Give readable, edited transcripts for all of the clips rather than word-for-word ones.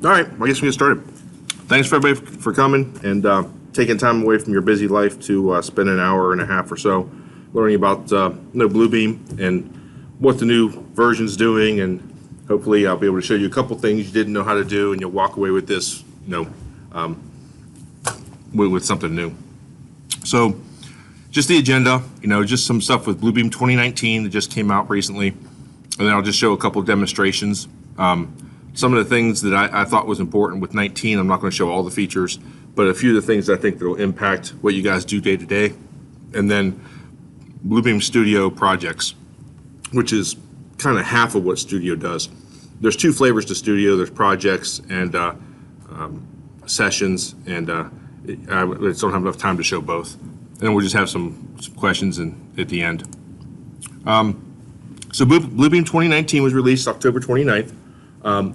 All right, I guess we get started. Thanks for everybody for coming and taking time away from your busy life to spend an hour and a half or so learning about Bluebeam and what the new version's doing, and hopefully I'll be able to show you a couple things you didn't know how to do, and you'll walk away with this, with something new. So, just the agenda, just some stuff with Bluebeam 2019 that just came out recently, and then I'll just show a couple of demonstrations. Some of the things that I thought was important with 19, I'm not going to show all the features, but a few of the things I think that will impact what you guys do day to day. And then Bluebeam Studio projects, which is kind of half of what Studio does. There's two flavors to Studio. There's projects and sessions, and I just don't have enough time to show both. And we'll just have some questions at the end. So Bluebeam 2019 was released October 29th.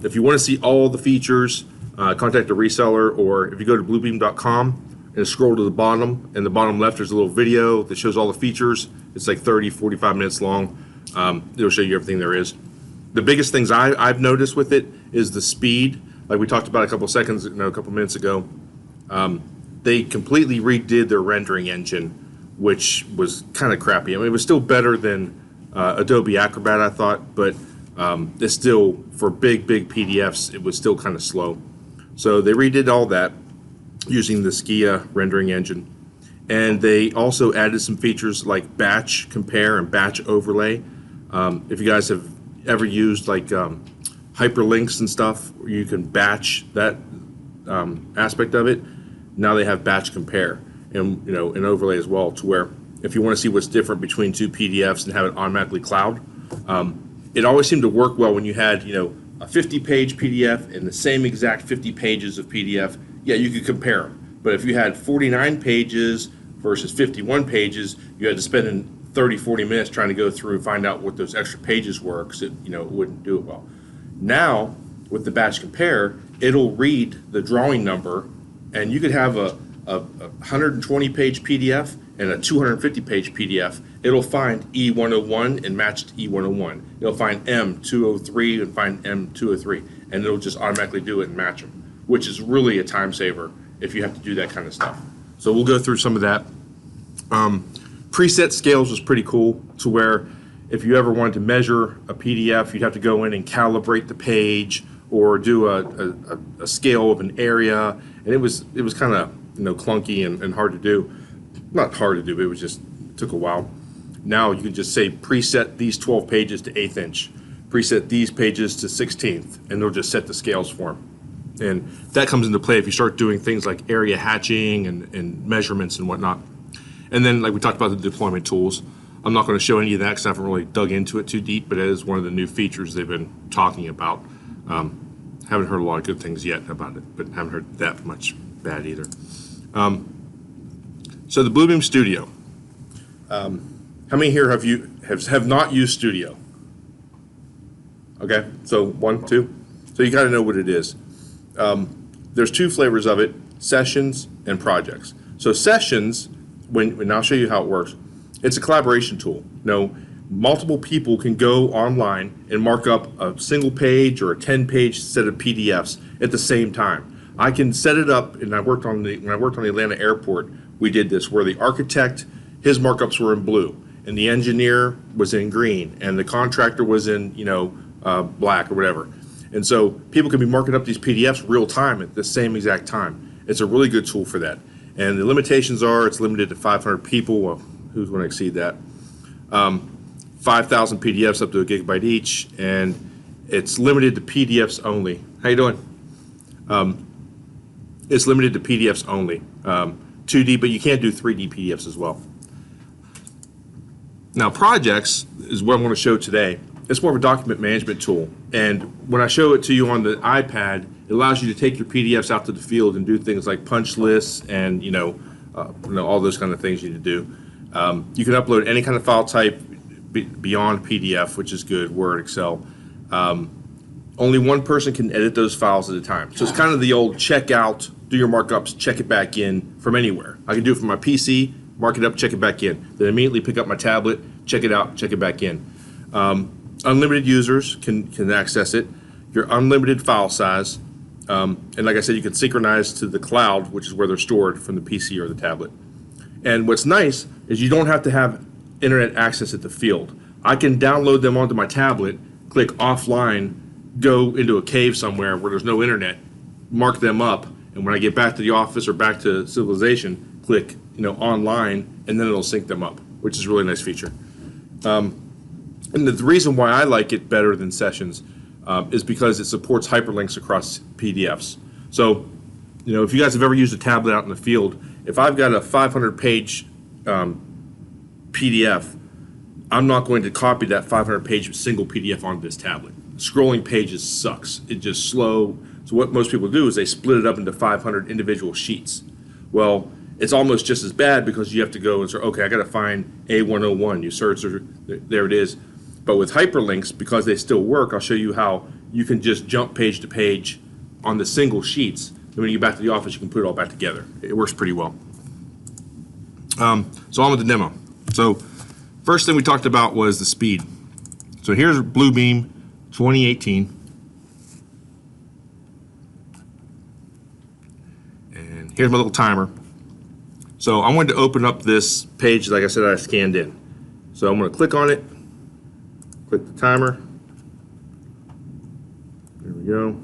If you want to see all the features, contact a reseller, or if you go to bluebeam.com and scroll to the bottom, in the bottom left there's a little video that shows all the features. It's like 30-45 minutes long. It'll show you everything there is. The biggest things I've noticed with it is the speed. Like we talked about a couple minutes ago. They completely redid their rendering engine, which was kind of crappy. I mean, it was still better than Adobe Acrobat, I thought, but it's still, for big PDFs, it was still kind of slow. So they redid all that using the Skia rendering engine. And they also added some features like batch compare and batch overlay. If you guys have ever used like hyperlinks and stuff, where you can batch that aspect of it, now they have batch compare and an overlay as well, to where if you want to see what's different between two PDFs and have it automatically cloud. It always seemed to work well when you had, a 50-page PDF and the same exact 50 pages of PDF. Yeah, you could compare them. But if you had 49 pages versus 51 pages, you had to spend 30-40 minutes trying to go through and find out what those extra pages were, because it wouldn't do it well. Now, with the batch compare, it'll read the drawing number, and you could have a 120-page PDF and a 250-page PDF. It'll find E101 and match to E101. It'll find M203 and find M203, and it'll just automatically do it and match them, which is really a time saver if you have to do that kind of stuff. So we'll go through some of that. Preset scales was pretty cool, to where if you ever wanted to measure a PDF, you'd have to go in and calibrate the page or do a scale of an area, and it was kind of clunky and hard to do. Not hard to do, but it took a while. Now you can just say preset these 12 pages to 1/8 inch, preset these pages to 1/16, and they'll just set the scales for them. And that comes into play if you start doing things like area hatching and measurements and whatnot. And then, like we talked about, the deployment tools. I'm not going to show any of that because I haven't really dug into it too deep, but it is one of the new features they've been talking about. Haven't heard a lot of good things yet about it, but haven't heard that much bad either. So the Bluebeam Studio. How many here have not used Studio? Okay, so 1, 2. So you got to know what it is. There's two flavors of it: sessions and projects. So sessions, and I'll show you how it works. It's a collaboration tool. Multiple people can go online and mark up a single page or a 10-page set of PDFs at the same time. I can set it up, and when I worked on the Atlanta airport, we did this, where the architect, his markups were in blue, and the engineer was in green, and the contractor was in black or whatever. And so people can be marking up these PDFs real time at the same exact time. It's a really good tool for that. And the limitations are it's limited to 500 people. Well, who's going to exceed that? 5,000 PDFs up to 1 gigabyte each, and it's limited to PDFs only. How you doing? It's limited to PDFs only. 2D, but you can't do 3D PDFs as well. Now, projects is what I'm going to show today. It's more of a document management tool, and when I show it to you on the iPad, it allows you to take your PDFs out to the field and do things like punch lists and all those kind of things you need to do. You can upload any kind of file type beyond PDF, which is good, Word, Excel. Only one person can edit those files at a time. So it's kind of the old check out, do your markups, check it back in from anywhere. I can do it from my PC, mark it up, check it back in. Then immediately pick up my tablet, check it out, check it back in. Unlimited users can access it. your unlimited file size, and like I said, you can synchronize to the cloud, which is where they're stored from the PC or the tablet. And what's nice is you don't have to have internet access at the field. I can download them onto my tablet, click offline, go into a cave somewhere where there's no internet, mark them up, and when I get back to the office or back to civilization, click online, and then it'll sync them up, which is a really nice feature. And the reason why I like it better than Sessions is because it supports hyperlinks across PDFs. So, if you guys have ever used a tablet out in the field, if I've got a 500-page PDF, I'm not going to copy that 500-page single PDF onto this tablet. Scrolling pages sucks. It's just slow. So what most people do is they split it up into 500 individual sheets. Well, it's almost just as bad because you have to go and say, okay, I got to find A101. You search, there it is. But with hyperlinks, because they still work, I'll show you how you can just jump page to page on the single sheets. And when you get back to the office, you can put it all back together. It works pretty well. So on with the demo. So first thing we talked about was the speed. So here's Bluebeam 2018. And here's my little timer. So I wanted to open up this page, like I said, I scanned in. So I'm going to click on it, click the timer. There we go.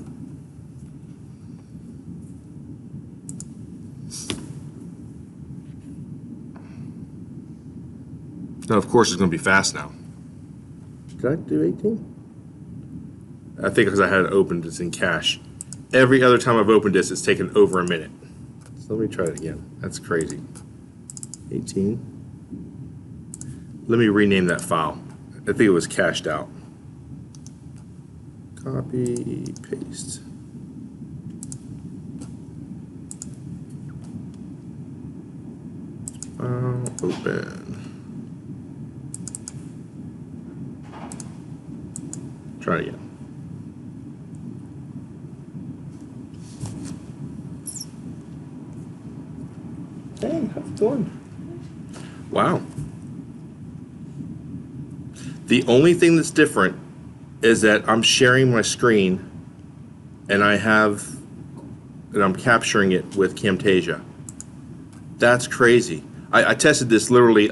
Now, of course, it's going to be fast now. Did I do 18? I think because I had it opened, it's in cache. Every other time I've opened this, it's taken over a minute. So let me try it again. That's crazy. 18. Let me rename that file. I think it was cached out. Copy, paste. Open. Try it again. Hey, how's it going? Wow. The only thing that's different is that I'm sharing my screen and I'm capturing it with Camtasia. That's crazy. I tested this literally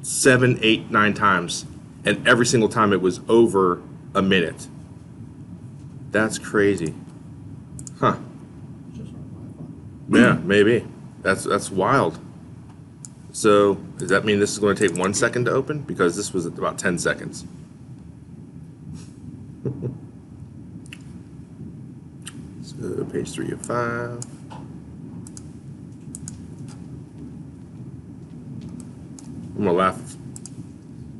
7, 8, 9 times, and every single time it was over a minute. That's crazy. Huh. Yeah, maybe. That's wild. So does that mean this is going to take 1 second to open? Because this was at about 10 seconds. So page 3 of 5. I'm gonna laugh.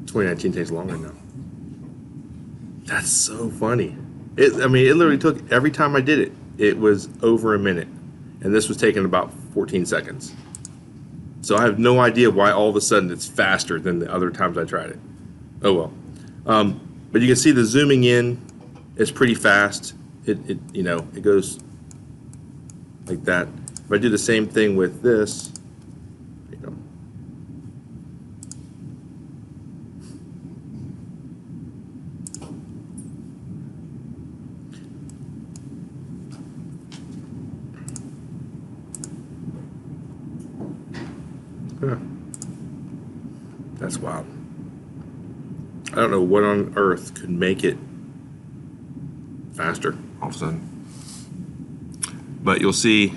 2019 takes longer now. That's so funny. It literally took, every time I did it, it was over a minute. And this was taking about 14 seconds. So I have no idea why all of a sudden it's faster than the other times I tried it. Oh well. But you can see the zooming in is pretty fast. It goes like that. If I do the same thing with this, that's wild. I don't know what on earth could make it faster all of a sudden. But you'll see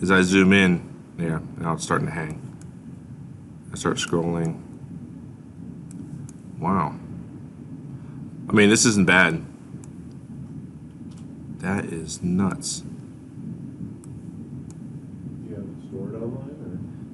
as I zoom in, yeah, now it's starting to hang. I start scrolling. Wow. I mean, this isn't bad. That is nuts.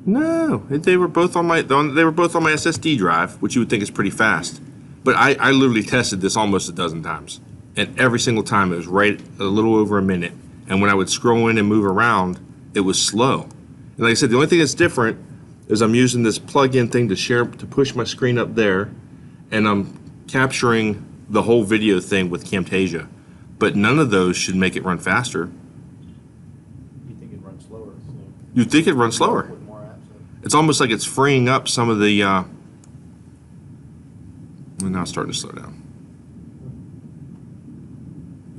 No, they were both on my SSD drive, which you would think is pretty fast. But I literally tested this almost a dozen times, and every single time it was right a little over a minute. And when I would scroll in and move around, it was slow. And like I said, the only thing that's different is I'm using this plug-in thing to push my screen up there, and I'm capturing the whole video thing with Camtasia. But none of those should make it run faster. You think it runs slower? So you'd think it'd run slower. It's almost like it's freeing up some of the, well, now it's starting to slow down.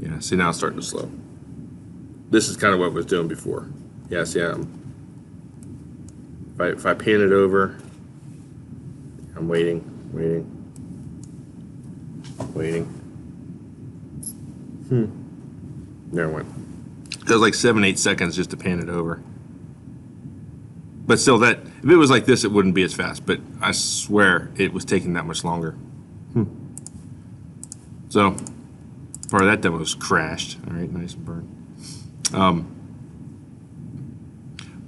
Yeah, see now it's starting to slow. This is kind of what it was doing before. Yeah, see, if I pan it over, I'm waiting. There it went. It was like 7-8 seconds just to pan it over. But still, that if it was like this, it wouldn't be as fast. But I swear it was taking that much longer. So part of that demo was crashed. All right, nice and burned.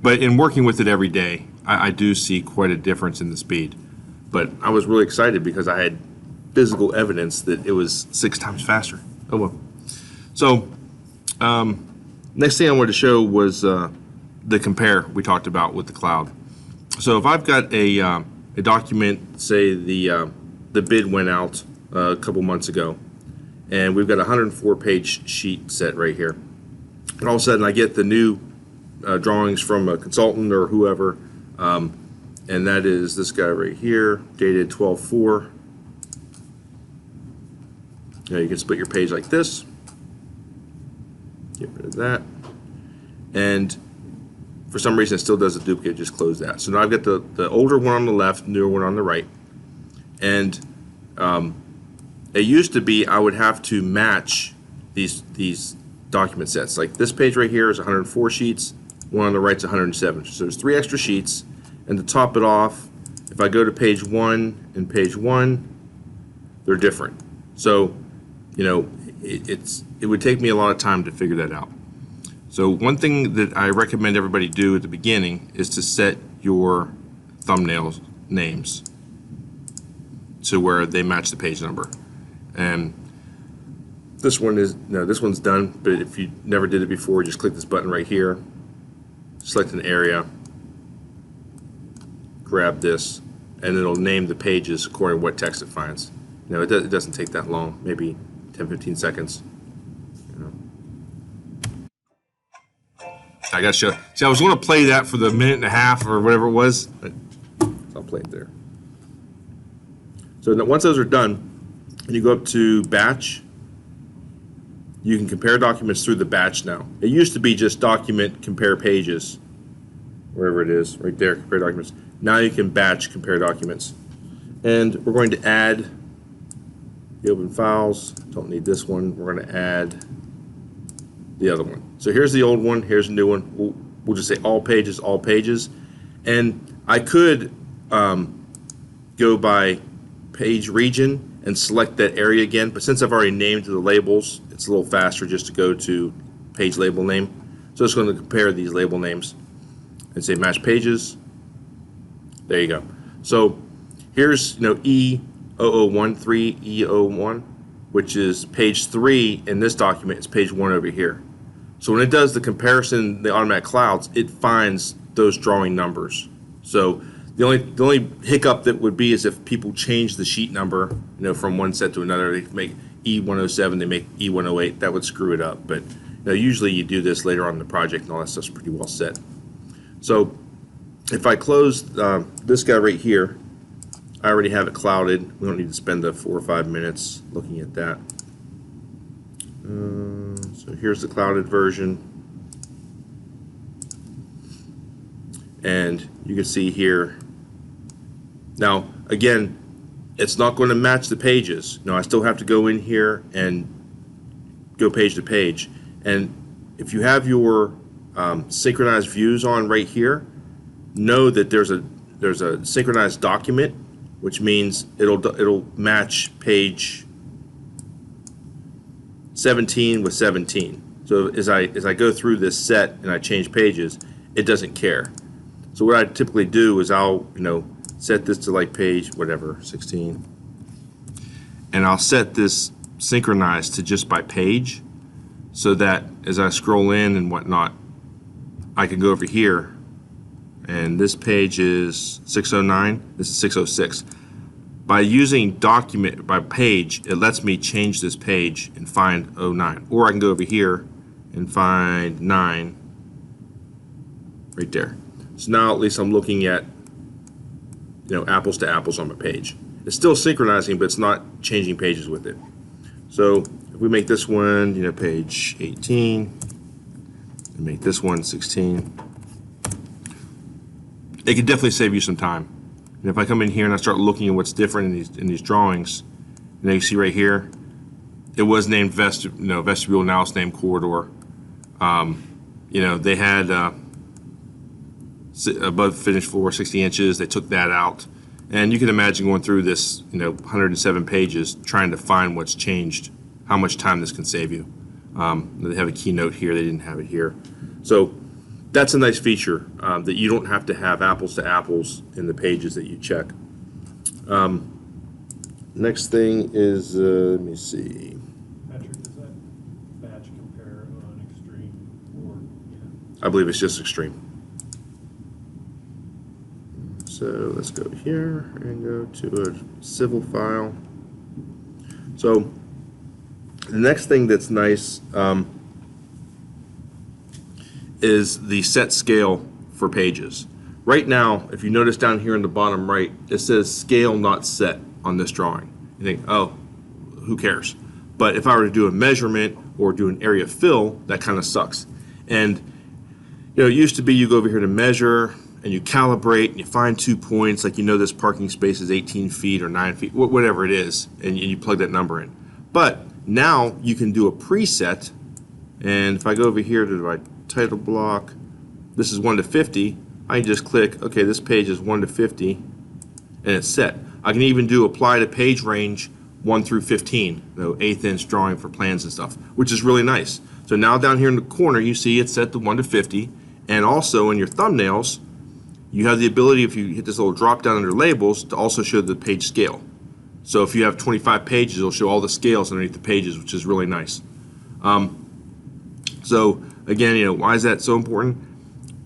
But in working with it every day, I do see quite a difference in the speed. But I was really excited because I had physical evidence that it was 6 times faster. Oh well. So next thing I wanted to show was the compare we talked about with the cloud. So if I've got a document, say the bid went out a couple months ago, and we've got a 104-page sheet set right here, and all of a sudden I get the new drawings from a consultant or whoever, and that is this guy right here, dated 12/4. You can split your page like this. Get rid of that. And for some reason it still does a duplicate, just close that. So now I've got the older one on the left, newer one on the right. And it used to be I would have to match these document sets. Like this page right here is 104 sheets, one on the right's 107. So there's 3 extra sheets. And to top it off, if I go to page 1 and page 1, they're different. So, you know, it would take me a lot of time to figure that out. So one thing that I recommend everybody do at the beginning is to set your thumbnail names to where they match the page number. And this one's done, but if you never did it before, just click this button right here, select an area, grab this, and it'll name the pages according to what text it finds. You know, it doesn't take that long, maybe 10-15 seconds. I got to show. See, I was going to play that for the 1.5 or whatever it was, but I'll play it there. So once those are done, and you go up to batch, you can compare documents through the batch now. It used to be just document, compare pages, wherever it is, right there, compare documents. Now you can batch, compare documents. And we're going to add the open files. Don't need this one. We're going to add the other one. So here's the old one, here's the new one. We'll just say all pages, all pages. And I could go by page region and select that area again, but since I've already named the labels, it's a little faster just to go to page label name. So it's going to compare these label names and say match pages. There you go. So here's E0013, E01, which is page 3 in this document. It's page 1 over here. So when it does the comparison, the automatic clouds, it finds those drawing numbers. So the only hiccup that would be is if people change the sheet number, from one set to another. They make E107, they make E108. That would screw it up. But usually you do this later on in the project, and all that stuff's pretty well set. So if I close this guy right here, I already have it clouded. We don't need to spend the 4 or 5 minutes looking at that. So here's the clouded version. And you can see here. Now, again, it's not going to match the pages. I still have to go in here and go page to page. And if you have your synchronized views on right here, know that there's a synchronized document, which means it'll match page 17 with 17. So as I go through this set and I change pages, it doesn't care. So what I typically do is I'll set this to like page whatever 16, and I'll set this synchronized to just by page, so that as I scroll in and whatnot, I can go over here, and this page is 609. This is 606. By using document by page, it lets me change this page and find 09. Or I can go over here and find 9 right there. So now at least I'm looking at apples to apples on my page. It's still synchronizing, but it's not changing pages with it. So if we make this one, you know, page 18, and make this one 16, it could definitely save you some time. And if I come in here and I start looking at what's different in these drawings, you know, you see right here, it was named vestibule, now it's named corridor. You know, they had above finished floor 60 inches. They took that out, and you can imagine going through this, you know, 107 pages trying to find what's changed, how much time this can save you. They have a keynote here. They didn't have it here, so that's a nice feature that you don't have to have apples to apples in the pages that you check. Next thing is let me see. Patrick, does that batch compare on extreme or, yeah? I believe it's just extreme. So let's go here and go to a civil file. So the next thing that's nice is the set scale for pages. Right now, if you notice down here in the bottom right, it says scale not set on this drawing. You think, oh, who cares? But if I were to do a measurement or do an area fill, that kind of sucks. And you know, it used to be you go over here to measure and you calibrate and you find 2 points, like you know this parking space is 18 feet or 9 feet, whatever it is, and you plug that number in. But now you can do a preset, and if I go over here to my title block, this is 1 to 50, I can just click, okay, this page is 1 to 50, and it's set. I can even do apply to page range 1 through 15, you know, 1/8 inch drawing for plans and stuff, which is really nice. So now down here in the corner, you see it's set to 1 to 50, and also in your thumbnails, you have the ability, if you hit this little drop down under labels, to also show the page scale. So if you have 25 pages, it'll show all the scales underneath the pages, which is really nice. So again, you know, why is that so important?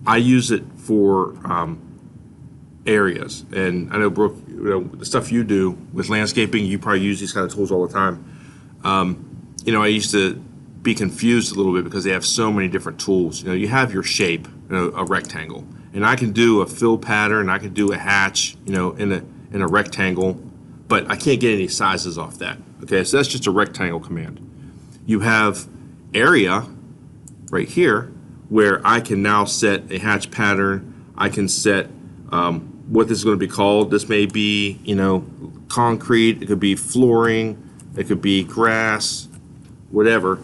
I use it for areas, and I know Brooke, you know, the stuff you do with landscaping, you probably use these kind of tools all the time. You know, I used to be confused a little bit because they have so many different tools. You know, you have your shape, you know, a rectangle, and I can do a fill pattern, I can do a hatch, you know, in a rectangle, but I can't get any sizes off that. Okay, so that's just a rectangle command. You have area right here where I can now set a hatch pattern. I can set what this is going to be called. This may be, you know, concrete, it could be flooring, it could be grass, whatever.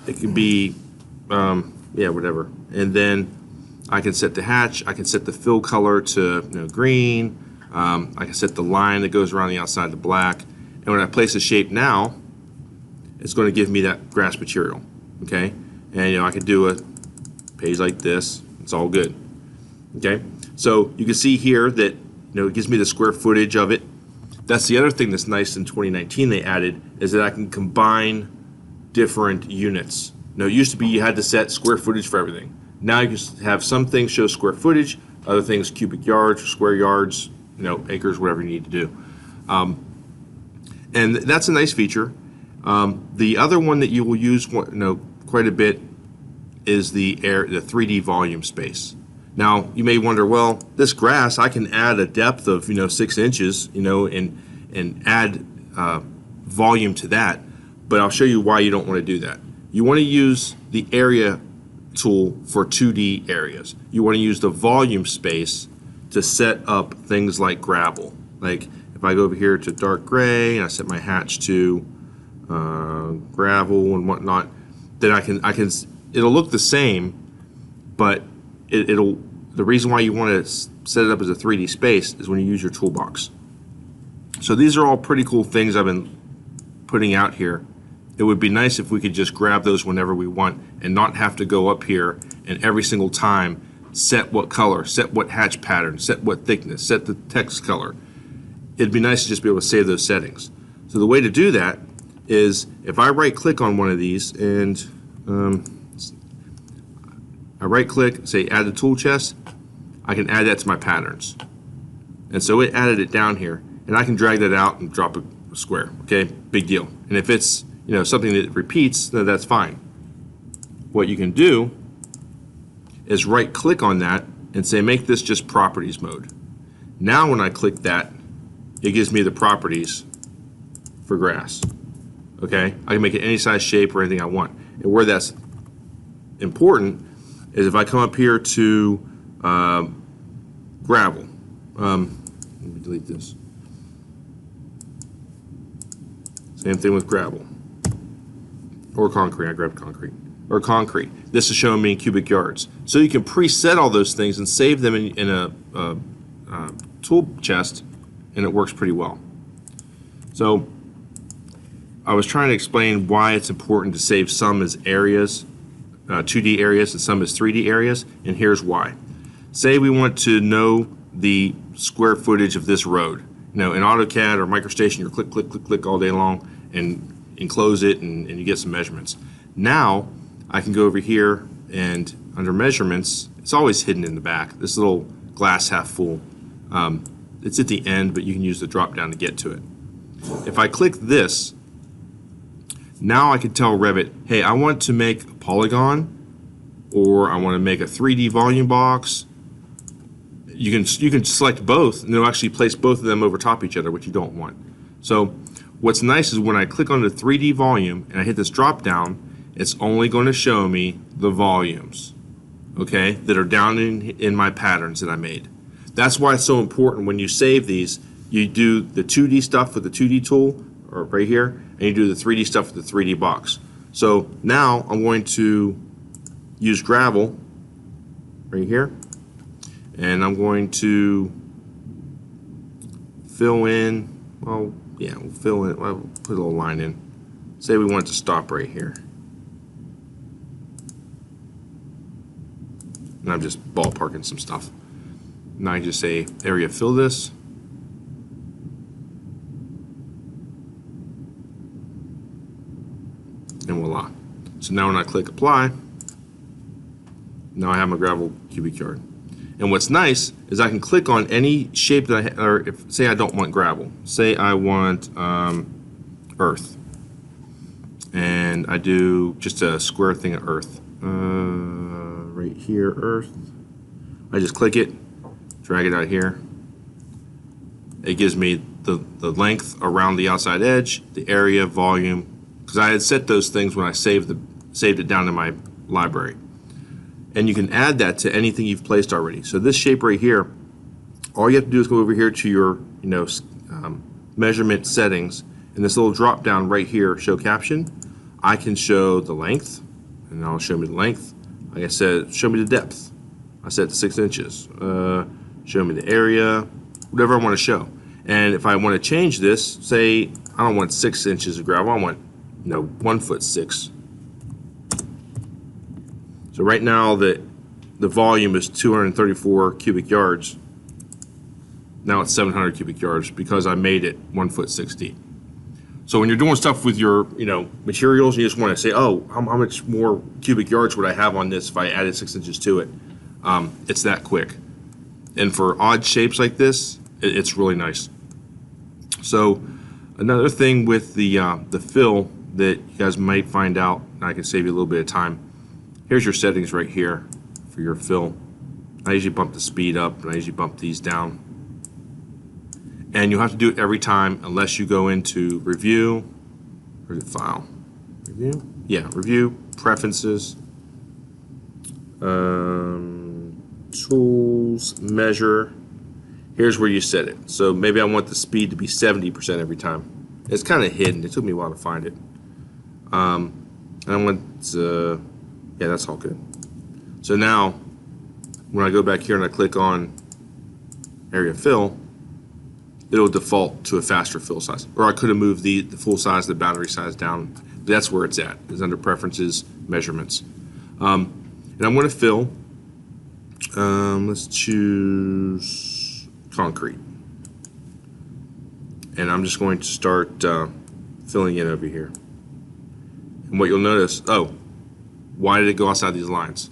It could be, yeah, whatever. And then I can set the hatch, I can set the fill color to, you know, green, I can set the line that goes around the outside to black, and when I place a shape now, it's going to give me that grass material, okay? And you know, I could do a page like this, it's all good, okay? So you can see here that, you know, it gives me the square footage of it. That's the other thing that's nice in 2019 they added, is that I can combine different units. You know, it used to be you had to set square footage for everything. Now you can have some things show square footage, other things cubic yards, square yards, you know, acres, whatever you need to do. And that's a nice feature. The other one that you will use, you know, quite a bit is the 3D volume space. Now you may wonder, well, this grass, I can add a depth of, you know, 6 inches, you know, and add volume to that. But I'll show you why you don't want to do that. You want to use the area tool for 2D areas. You want to use the volume space to set up things like gravel. Like if I go over here to dark gray and I set my hatch to gravel and whatnot, then I can it'll look the same, but the reason why you want to set it up as a 3D space is when you use your toolbox. So these are all pretty cool things I've been putting out here. It would be nice if we could just grab those whenever we want and not have to go up here and every single time set what color, set what hatch pattern, set what thickness, set the text color. It'd be nice to just be able to save those settings. So the way to do that is if I right click on one of these and I right click, say add to tool chest, I can add that to my patterns. And so it added it down here, and I can drag that out and drop a square, okay? Big deal. And if it's, you know, something that repeats, then that's fine. What you can do is right click on that and say make this just properties mode. Now when I click that, it gives me the properties for grass. Okay, I can make it any size, shape, or anything I want. And where that's important is if I come up here to gravel. Let me delete this. Same thing with gravel. Or concrete. I grabbed concrete. Or concrete. This is showing me in cubic yards. So you can preset all those things and save them in a tool chest, and it works pretty well. So I was trying to explain why it's important to save some as areas, 2D areas, and some as 3D areas, and here's why. Say we want to know the square footage of this road. You know, in AutoCAD or MicroStation, you're click, click, click, click all day long and enclose it, and you get some measurements. Now, I can go over here, and under measurements, it's always hidden in the back, this little glass half full. It's at the end, but you can use the drop down to get to it. If I click this, now I can tell Revit, hey, I want to make a polygon, or I want to make a 3D volume box. You can select both, and it'll actually place both of them over top of each other, which you don't want. So what's nice is when I click on the 3D volume and I hit this drop down, it's only going to show me the volumes, okay, that are down in my patterns that I made. That's why it's so important when you save these, you do the 2D stuff with the 2D tool, or right here, and you do the 3D stuff with the 3D box. So now I'm going to use gravel right here, and I'm going to fill in, well, yeah, we'll fill in, we'll put a little line in. Say we want it to stop right here. And I'm just ballparking some stuff. Now I can just say area fill this. And voila. So now when I click apply, now I have my gravel cubic yard. And what's nice is I can click on any shape that or if, say I don't want gravel. Say I want earth. And I do just a square thing of earth. Right here, earth. I just click it, drag it out here. It gives me the length around the outside edge, the area, volume, because I had set those things when I saved it down in my library. And you can add that to anything you've placed already. So this shape right here, all you have to do is go over here to your measurement settings, and this little drop down right here, show caption. I can show the length, and now it'll show me the length. Like I said, show me the depth. I set it to 6 inches. Show me the area, whatever I want to show. And if I want to change this, say I don't want 6 inches of gravel, I want 1 foot 6. So right now the volume is 234 cubic yards. Now it's 700 cubic yards because I made it 1 foot 6 deep. So when you're doing stuff with your materials, you just want to say, oh, how much more cubic yards would I have on this if I added 6 inches to it? It's that quick. And for odd shapes like this, it's really nice. So another thing with the fill that you guys might find out, and I can save you a little bit of time. Here's your settings right here for your fill. I usually bump the speed up, and I usually bump these down. And you'll have to do it every time unless you go into review, or file, review? Yeah, review, preferences, tools, measure. Here's where you set it. So maybe I want the speed to be 70% every time. It's kind of hidden. It took me a while to find it. And I want, yeah, that's all good. So now, when I go back here and I click on area fill, it'll default to a faster fill size. Or I could have moved the full size, the boundary size down. But that's where it's at. It's under preferences, measurements. And I'm going to fill. Let's choose concrete. And I'm just going to start filling in over here. And what you'll notice, oh, why did it go outside these lines?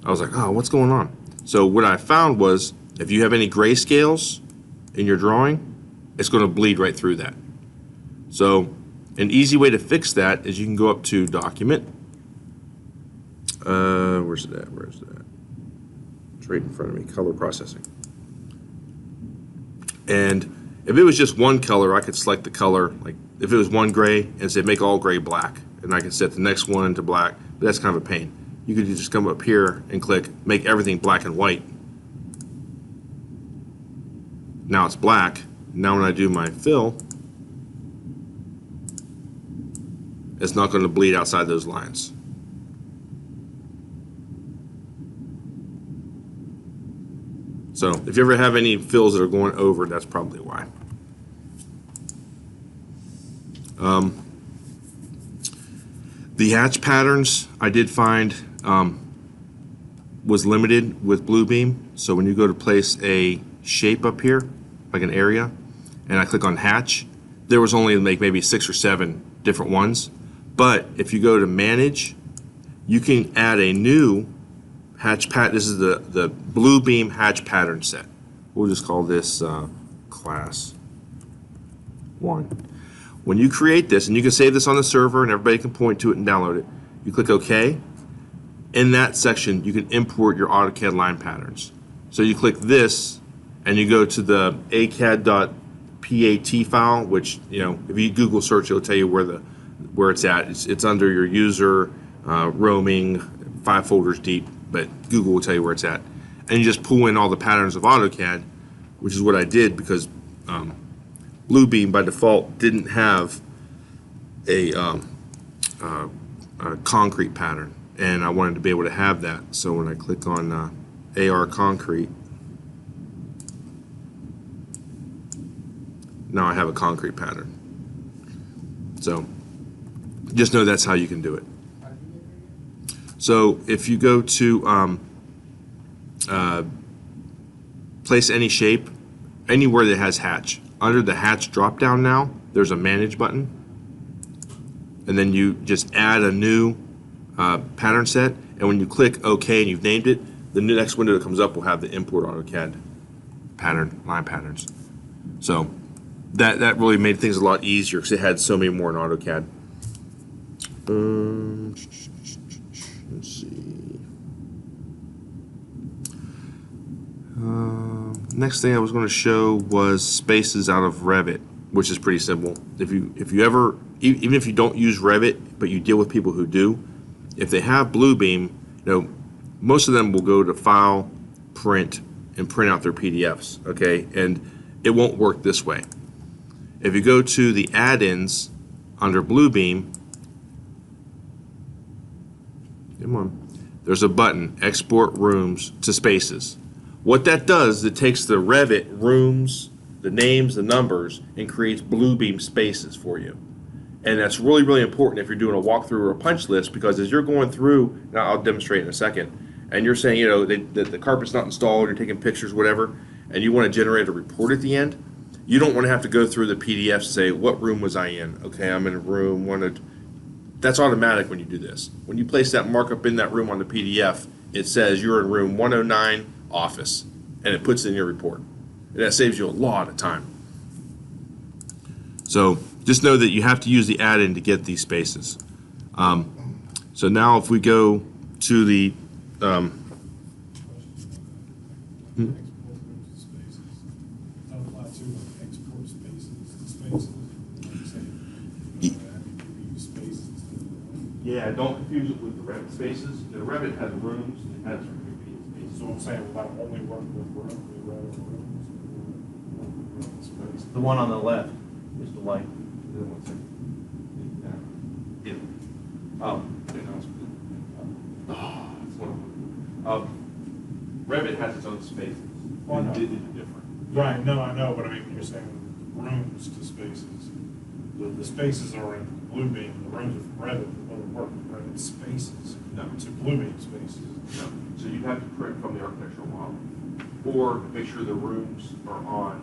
I was like, oh, what's going on? So what I found was, if you have any grayscales in your drawing, it's going to bleed right through that. So an easy way to fix that is you can go up to Document. Where's it at? Where's it at? It's right in front of me, Color Processing. And If it was just one color, I could select the color. Like if it was one gray and say make all gray black, and I could set the next one to black. But that's kind of a pain. You could just come up here and click make everything black and white. Now it's black. Now when I do my fill, it's not going to bleed outside those lines. So if you ever have any fills that are going over, that's probably why. The hatch patterns I did find was limited with Bluebeam. So when you go to place a shape up here, like an area, and I click on hatch, there was only like maybe 6 or 7 different ones. But if you go to manage, you can add a new hatch pattern. This is the Bluebeam hatch pattern set. We'll just call this class 1. When you create this, and you can save this on the server and everybody can point to it and download it, you click OK. In that section, you can import your AutoCAD line patterns. So you click this, and you go to the acad.pat file, which, you know, if you Google search, it'll tell you where it's at. It's under your user, roaming, 5 folders deep, but Google will tell you where it's at. And you just pull in all the patterns of AutoCAD, which is what I did because Bluebeam by default didn't have a concrete pattern, and I wanted to be able to have that. So when I click on AR concrete, now I have a concrete pattern. So just know that's how you can do it. So if you go to place any shape anywhere that has hatch, under the hatch drop down now there's a manage button, and then you just add a new pattern set, and when you click OK and you've named it, the next window that comes up will have the import AutoCAD line patterns. So that really made things a lot easier because it had so many more in AutoCAD. Let's see. Next thing I was going to show was spaces out of Revit, which is pretty simple. If you ever, even if you don't use Revit, but you deal with people who do, if they have Bluebeam, you know, most of them will go to File, Print, and print out their PDFs. Okay, and it won't work this way. If you go to the add-ins under Bluebeam, come on, there's a button, Export Rooms to Spaces. What that does, it takes the Revit rooms, the names, the numbers, and creates Bluebeam spaces for you. And that's really, really important if you're doing a walkthrough or a punch list, because as you're going through, now I'll demonstrate in a second, and you're saying, you know, that the carpet's not installed, you're taking pictures, whatever, and you want to generate a report at the end, you don't want to have to go through the PDF and say, what room was I in? Okay, I'm in room 1. That's automatic when you do this. When you place that markup in that room on the PDF, it says you're in room 109 office, and it puts it in your report. And that saves you a lot of time. So just know that you have to use the add-in to get these spaces. So now if we go to the yeah, don't confuse it with the Revit spaces. The Revit has rooms, it has spaces. So I'm saying, will that only work with rooms? The one on the left is the light. Yeah. Revit has its own spaces. Oh, no. It's different. Right, no, I know, but I mean, when you're saying rooms to spaces, the spaces are in Bluebeam, the rooms are from Revit, it won't work with Revit spaces. No. To Bluebeam spaces. No. So you'd have to print from the architectural model, or make sure the rooms are on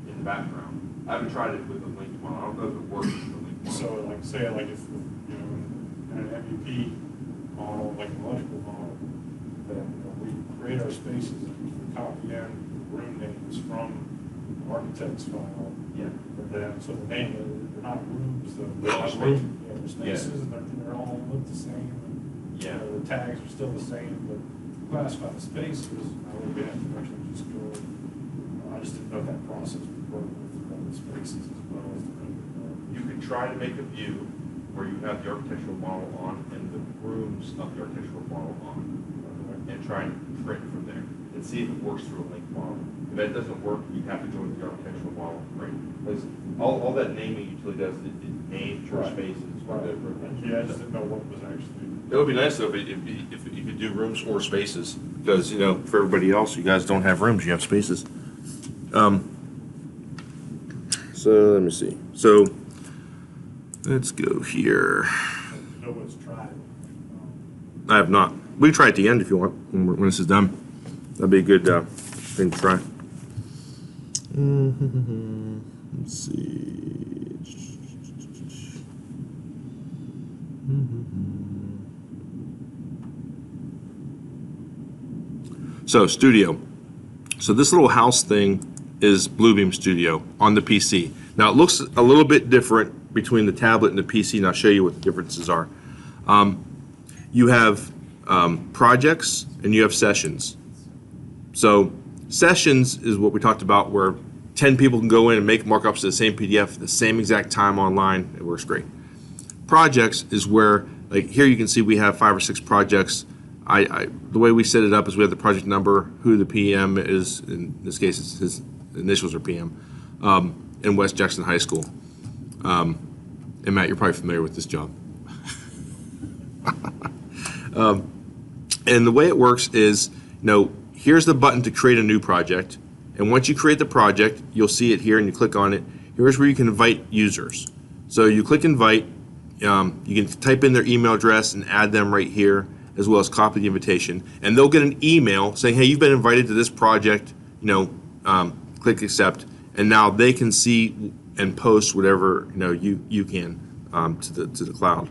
in the background. I haven't tried it with the linked model. I don't know if it works with the linked model. So like, say, like if, you know, in an MEP model, like an electrical model, then, you know, we create our spaces and we copy in room names from the architect's file. Yeah. And then, so the name, they're not rooms, though. They're all They're spaces. Yeah, they're spaces, and they're all look the same. Yeah. The tags are still the same, but classify the spaces, I would have to actually just go, I just didn't know that process would work with spaces as well as the rendering. You could try to make a view where you have the architectural model on and the rooms of the architectural model on, and try and print from there and see if it works through a link model. If that doesn't work, you have to go with the architectural model, right? Because all that naming usually does, it names your spaces. Yeah, I just didn't know what was actually. It would be nice though if you could do rooms or spaces, because, you know, for everybody else, you guys don't have rooms, you have spaces. So let me see. So let's go here. No one's tried. I have not. We can try at the end if you want, when this is done. That'd be a good thing to try. Let's see. So, Studio. So this little house thing is Bluebeam Studio on the PC. Now it looks a little bit different between the tablet and the PC, and I'll show you what the differences are. You have projects and you have sessions. So sessions is what we talked about, where 10 people can go in and make markups to the same PDF at the same exact time online. It works great. Projects is where, like here you can see we have 5 or 6 projects. The way we set it up is we have the project number, who the PM is, in this case his initials are PM, in West Jackson High School. And Matt, you're probably familiar with this job. And the way it works is, you know, here's the button to create a new project. And once you create the project, you'll see it here and you click on it. Here's where you can invite users. So you click invite, you can type in their email address and add them right here, as well as copy the invitation. And they'll get an email saying, hey, you've been invited to this project, you know, click accept. And now they can see and post whatever, you know, you can to the cloud.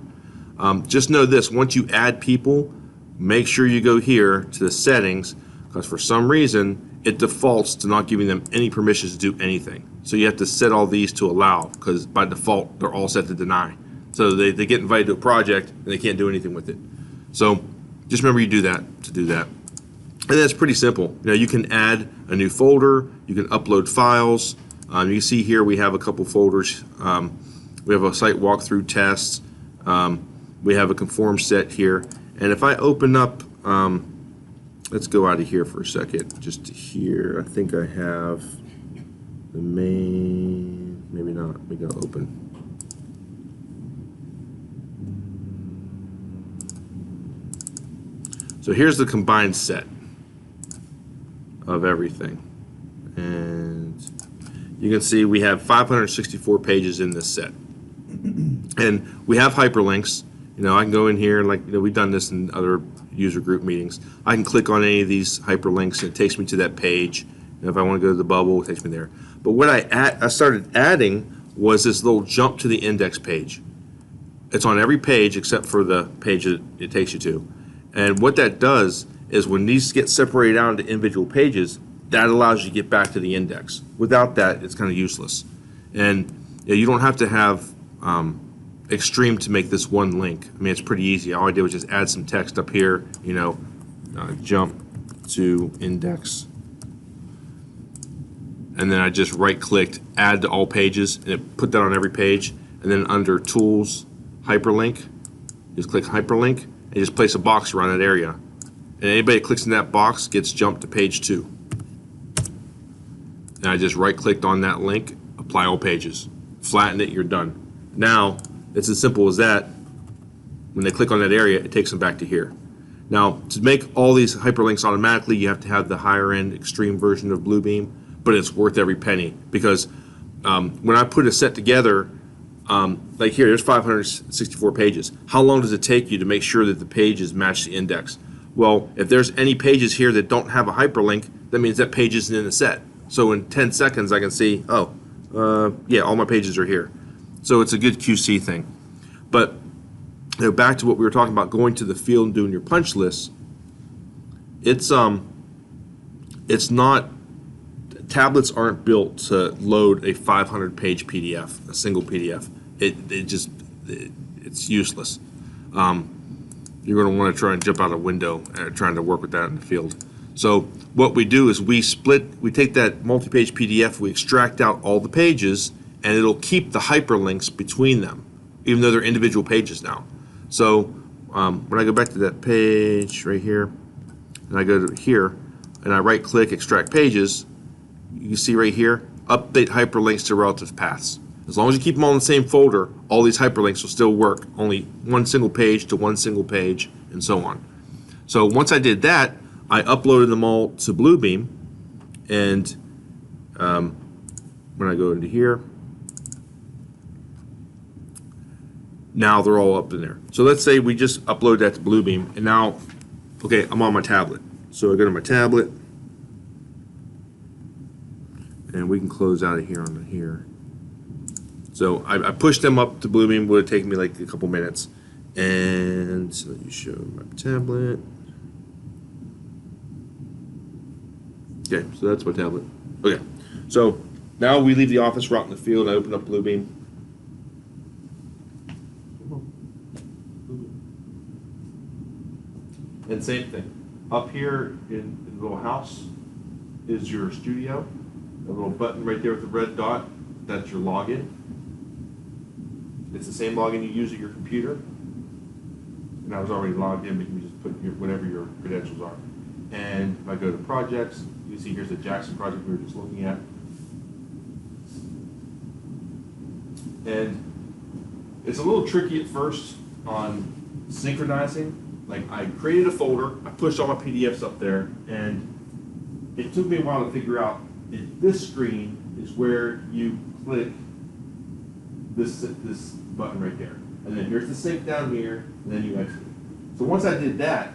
Just know this, once you add people, make sure you go here to the settings, because for some reason it defaults to not giving them any permissions to do anything. So you have to set all these to allow, because by default they're all set to deny. So they get invited to a project and they can't do anything with it. So just remember you do that to do that. And that's pretty simple. You know, you can add a new folder, you can upload files. You can see here we have a couple folders. We have a site walkthrough test. We have a conform set here. And if I open up, let's go out of here for a second, just to here. I think I have the main, maybe not, we gotta open. So here's the combined set of everything. And you can see we have 564 pages in this set. And we have hyperlinks. You know, I can go in here, like, you know, we've done this in other user group meetings. I can click on any of these hyperlinks and it takes me to that page. And if I want to go to the bubble, it takes me there. But what I started adding was this little jump to the index page. It's on every page except for the page that it takes you to. And what that does is when these get separated out into individual pages, that allows you to get back to the index. Without that, it's kind of useless. And you know, you don't have to have Extreme to make this one link. I mean, it's pretty easy. All I did was just add some text up here, you know, jump to index. And then I just right-clicked, add to all pages, and it put that on every page. And then under Tools, Hyperlink, just click Hyperlink, and just place a box around that area. And anybody that clicks in that box gets jumped to page 2. And I just right-clicked on that link, apply all pages. Flatten it, you're done. Now, it's as simple as that. When they click on that area, it takes them back to here. Now, to make all these hyperlinks automatically, you have to have the higher-end Extreme version of Bluebeam, but it's worth every penny, because when I put a set together, like here, there's 564 pages. How long does it take you to make sure that the pages match the index? Well, if there's any pages here that don't have a hyperlink, that means that page isn't in the set. So in 10 seconds, I can see, oh, yeah, all my pages are here. So it's a good QC thing. But you know, back to what we were talking about, going to the field and doing your punch lists. It's not, tablets aren't built to load a 500-page PDF, a single PDF. It's useless. You're going to want to try and jump out a window trying to work with that in the field. So what we do is we take that multi-page PDF, we extract out all the pages, and it'll keep the hyperlinks between them, even though they're individual pages now. So when I go back to that page right here, and I go to here, and I right-click Extract Pages, you can see right here, update hyperlinks to relative paths. As long as you keep them all in the same folder, all these hyperlinks will still work, only one single page to one single page, and so on. So once I did that, I uploaded them all to Bluebeam, and when I go into here, now they're all up in there. So let's say we just upload that to Bluebeam, and now, okay, I'm on my tablet. So I go to my tablet, and we can close out of here on here. So I pushed them up to Bluebeam. Would have taken me like a couple minutes. And so let me show my tablet. Okay, so that's my tablet. Okay, so now we leave the office, we're out in the field. I open up Bluebeam. And same thing. Up here in the little house is your studio. A little button right there with the red dot, that's your login. It's the same login you use at your computer. And I was already logged in, but you can just put whatever your credentials are. And if I go to projects, you see here's the Jackson project we were just looking at. And it's a little tricky at first on synchronizing. Like I created a folder, I pushed all my PDFs up there, and it took me a while to figure out that this screen is where you click this button right there. And then here's the sync down here, and then you exit. So once I did that,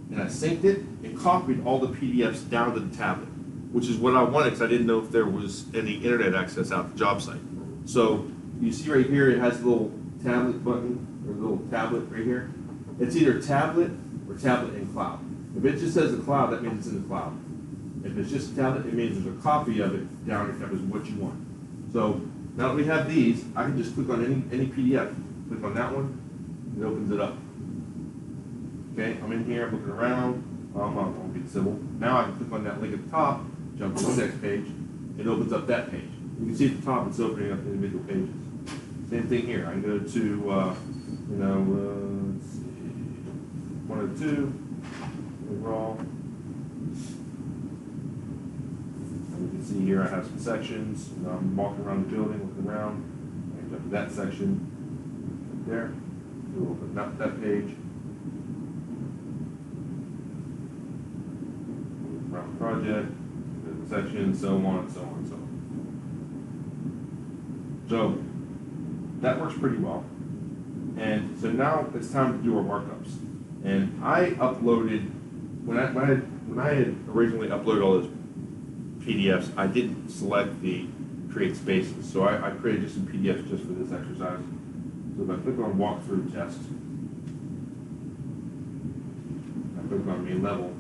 and I synced it, it copied all the PDFs down to the tablet, which is what I wanted because I didn't know if there was any internet access out the job site. So you see right here, it has a little tablet button, or a little tablet right here. It's either tablet or tablet in cloud. If it just says the cloud, that means it's in the cloud. If it's just a tablet, it means there's a copy of it down if that was what you want. So now that we have these, I can just click on any PDF. Click on that one, it opens it up. Okay, I'm in here, I'm looking around. I'm on Be Civil. Now I can click on that link at the top, jump to the next page, it opens up that page. You can see at the top it's opening up individual pages. Same thing here. I can go to, let's see, 102 overall. And you can see here I have some sections. I'm walking around the building, looking around. I can jump to that section right there. It'll open up that page. Around the project, the section, so on, so on, so on. So that works pretty well. And so now it's time to do our markups. And I uploaded, when I had originally uploaded all those PDFs, I didn't select the create spaces. So I created just some PDFs just for this exercise. So if I click on walkthrough test, I click on main level,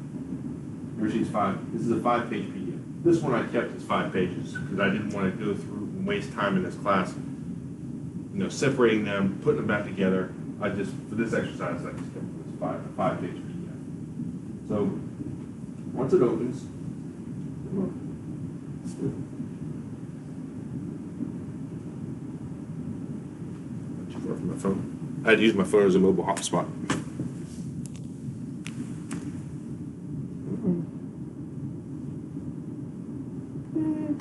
here's these this is a 5-page PDF. This one I kept as 5 pages because I didn't want to go through and waste time in this class, separating them, putting them back together. I just, for this exercise, I just kept this 5-page PDF. So once it opens, not too far from my phone. I had to use my phone as a mobile hotspot.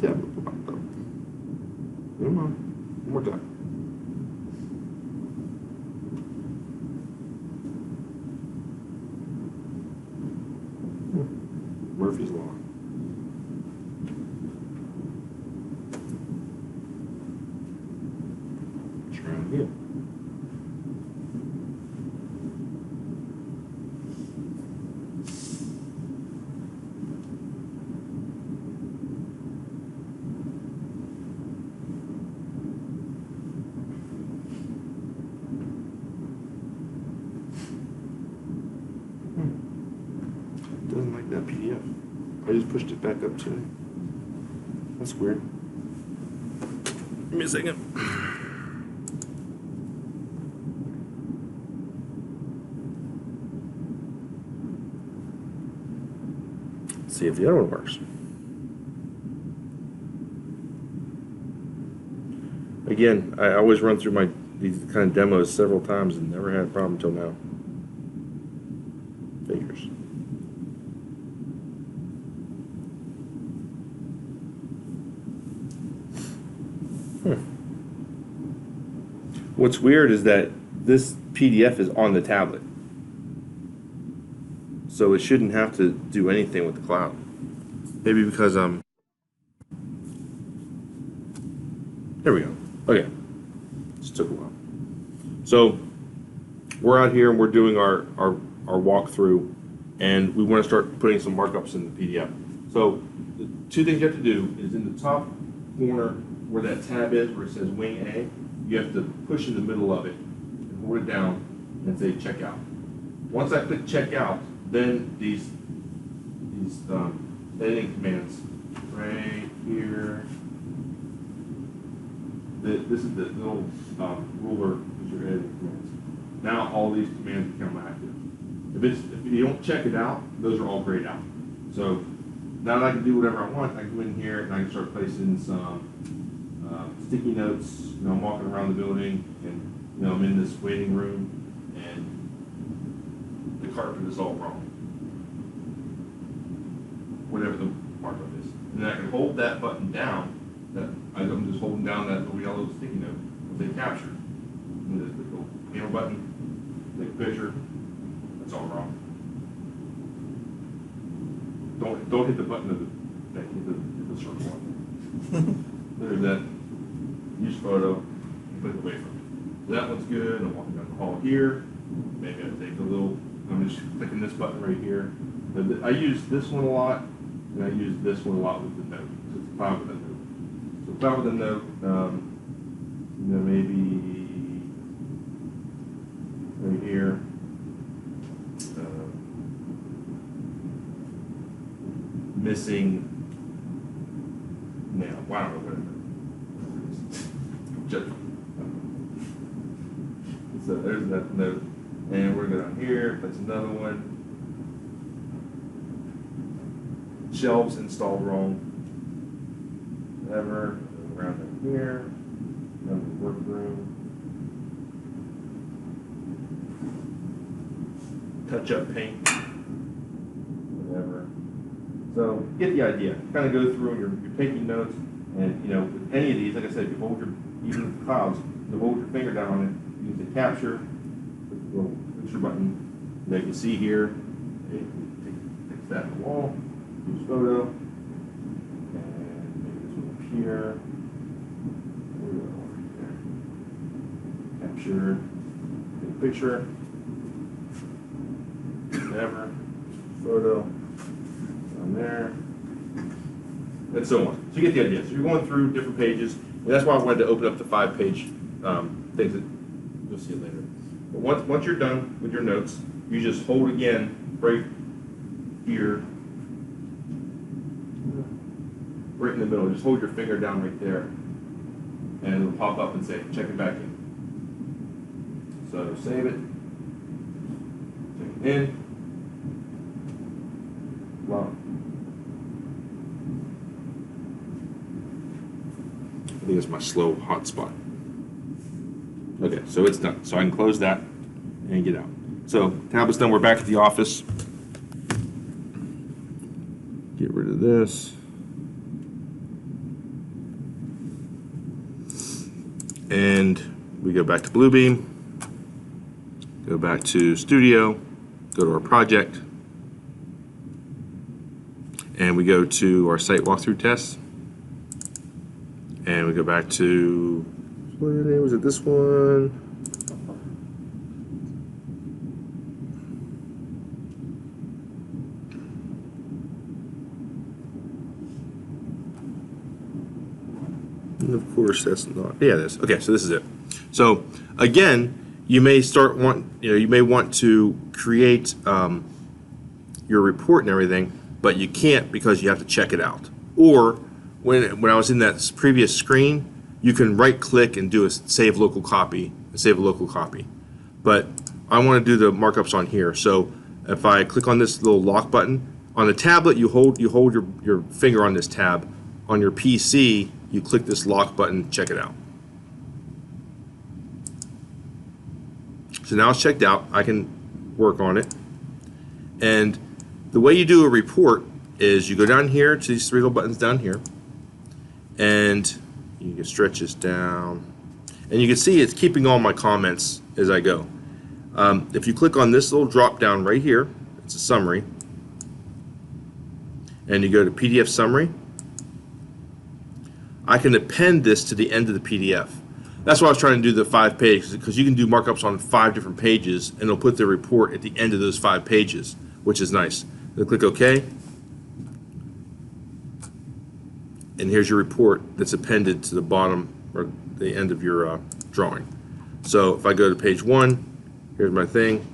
Tablet popped up. Come on, one more time. Murphy's Law. Try it again. Doesn't like that PDF. I just pushed it back up today. That's weird. Give me a second. Let's see if the other one works. Again, I always run through these kind of demos several times and never had a problem until now. Figures. What's weird is that this PDF is on the tablet. So it shouldn't have to do anything with the cloud. Maybe because there we go. Okay. Just took a while. So we're out here and we're doing our walkthrough, and we want to start putting some markups in the PDF. So the two things you have to do is in the top corner where that tab is, where it says Wing A, you have to push in the middle of it and hold it down and say checkout. Once I click checkout, then these editing commands right here. This is the little ruler is your editing commands. Now all these commands become active. If you don't check it out, those are all grayed out. So now that I can do whatever I want, I can go in here and I can start placing some sticky notes. You know, I'm walking around the building and I'm in this waiting room and the carpet is all wrong. Whatever the markup is. And then I can hold that button down. I'm just holding down that little yellow sticky note and say capture. And the little panel button, take a picture. That's all wrong. Don't hit the button of hit the circle one. There's that. Use photo and click away from it. So that one's good. I'm walking down the hall here. Maybe I take I'm just clicking this button right here. I use this one a lot, and I use this one a lot with the note. So it's fine with the note. So fine with the note, maybe right here. Missing nail. Well, I don't know what it is. So there's that note. And we're going to go down here, place another one. Shelves installed wrong. Whatever. Around down here. Another workroom. Touch up paint. Whatever. So get the idea. Kind of go through and you're taking notes. And with any of these, like I said, if you hold even with the clouds, you hold your finger down on it, you can say capture, click the little picture button. That you can see here, fix that in the wall, use photo, and maybe this one up here. Capture, take a picture, whatever, photo, down there. And so on. So you get the idea. So you're going through different pages, and that's why I wanted to open up the 5-page things that you'll see it later. But once you're done with your notes, you just hold again right here, right in the middle. Just hold your finger down right there, and it'll pop up and say, check it back in. So save it, check it in. Wow. I think it's my slow hotspot. Okay, so it's done. So I can close that and get out. So tablet's done. We're back at the office. Get rid of this. And we go back to Bluebeam. Go back to Studio. Go to our project. And we go to our site walkthrough test. And we go back to, was it this one? And of course, that's not, yeah, this. Okay, so this is it. So again, you may you may want to create your report and everything, but you can't because you have to check it out. Or when I was in that previous screen, you can right click and do a save local copy, save a local copy. But I want to do the markups on here. So if I click on this little lock button, On the tablet, you hold your finger on this tab. On your PC, you click this lock button, check it out. So now it's checked out. I can work on it. And the way you do a report is you go down here to these three little buttons down here, and you can stretch this down. And you can see it's keeping all my comments as I go. If you click on this little drop down right here, it's a summary, and you go to PDF summary, I can append this to the end of the PDF. That's why I was trying to do the 5 pages, because you can do markups on 5 different pages, and it'll put the report at the end of those 5 pages, which is nice. Then click OK, and here's your report that's appended to the bottom or the end of your drawing. So if I go to page 1, here's my thing,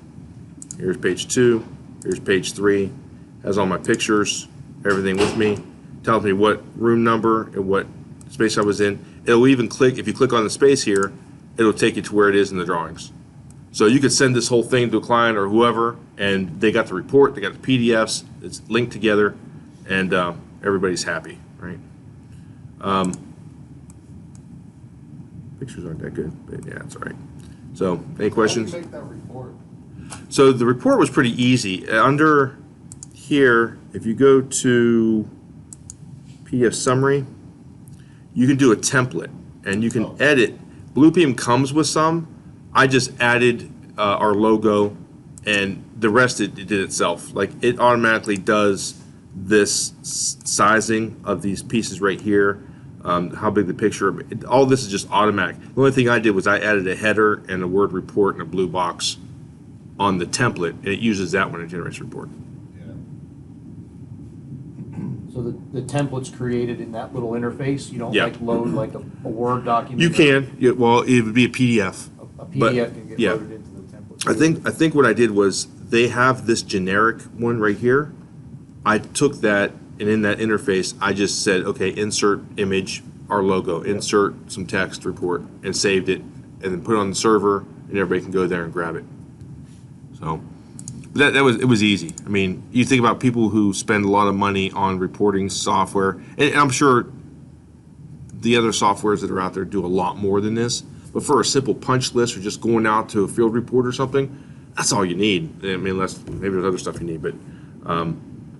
here's page 2, here's page 3, has all my pictures, everything with me, tells me what room number and what space I was in. It'll even click, if you click on the space here, it'll take you to where it is in the drawings. So you could send this whole thing to a client or whoever, and they got the report, they got the PDFs, it's linked together, and everybody's happy, right? Pictures aren't that good, but yeah, it's all right. So, any questions? How do you make that report? So the report was pretty easy. Under here, if you go to PDF summary, you can do a template, and you can edit. Bluebeam comes with some. I just added our logo, and the rest it did itself. Like, it automatically does this sizing of these pieces right here, how big the picture, all this is just automatic. The only thing I did was I added a header and a word report and a blue box on the template, and it uses that when it generates a report. So the template's created in that little interface? You don't Yeah. like load like a Word document? You can, well, it would be a PDF. A PDF but, can get yeah. loaded into the template. I think what I did was they have this generic one right here. I took that, and in that interface, I just said, okay, insert image, our logo, insert some text report, and saved it, and then put it on the server, and everybody can go there and grab it. So it was easy. I mean, you think about people who spend a lot of money on reporting software, and I'm sure the other softwares that are out there do a lot more than this. But for a simple punch list or just going out to a field report or something, that's all you need. I mean, unless maybe there's other stuff you need, but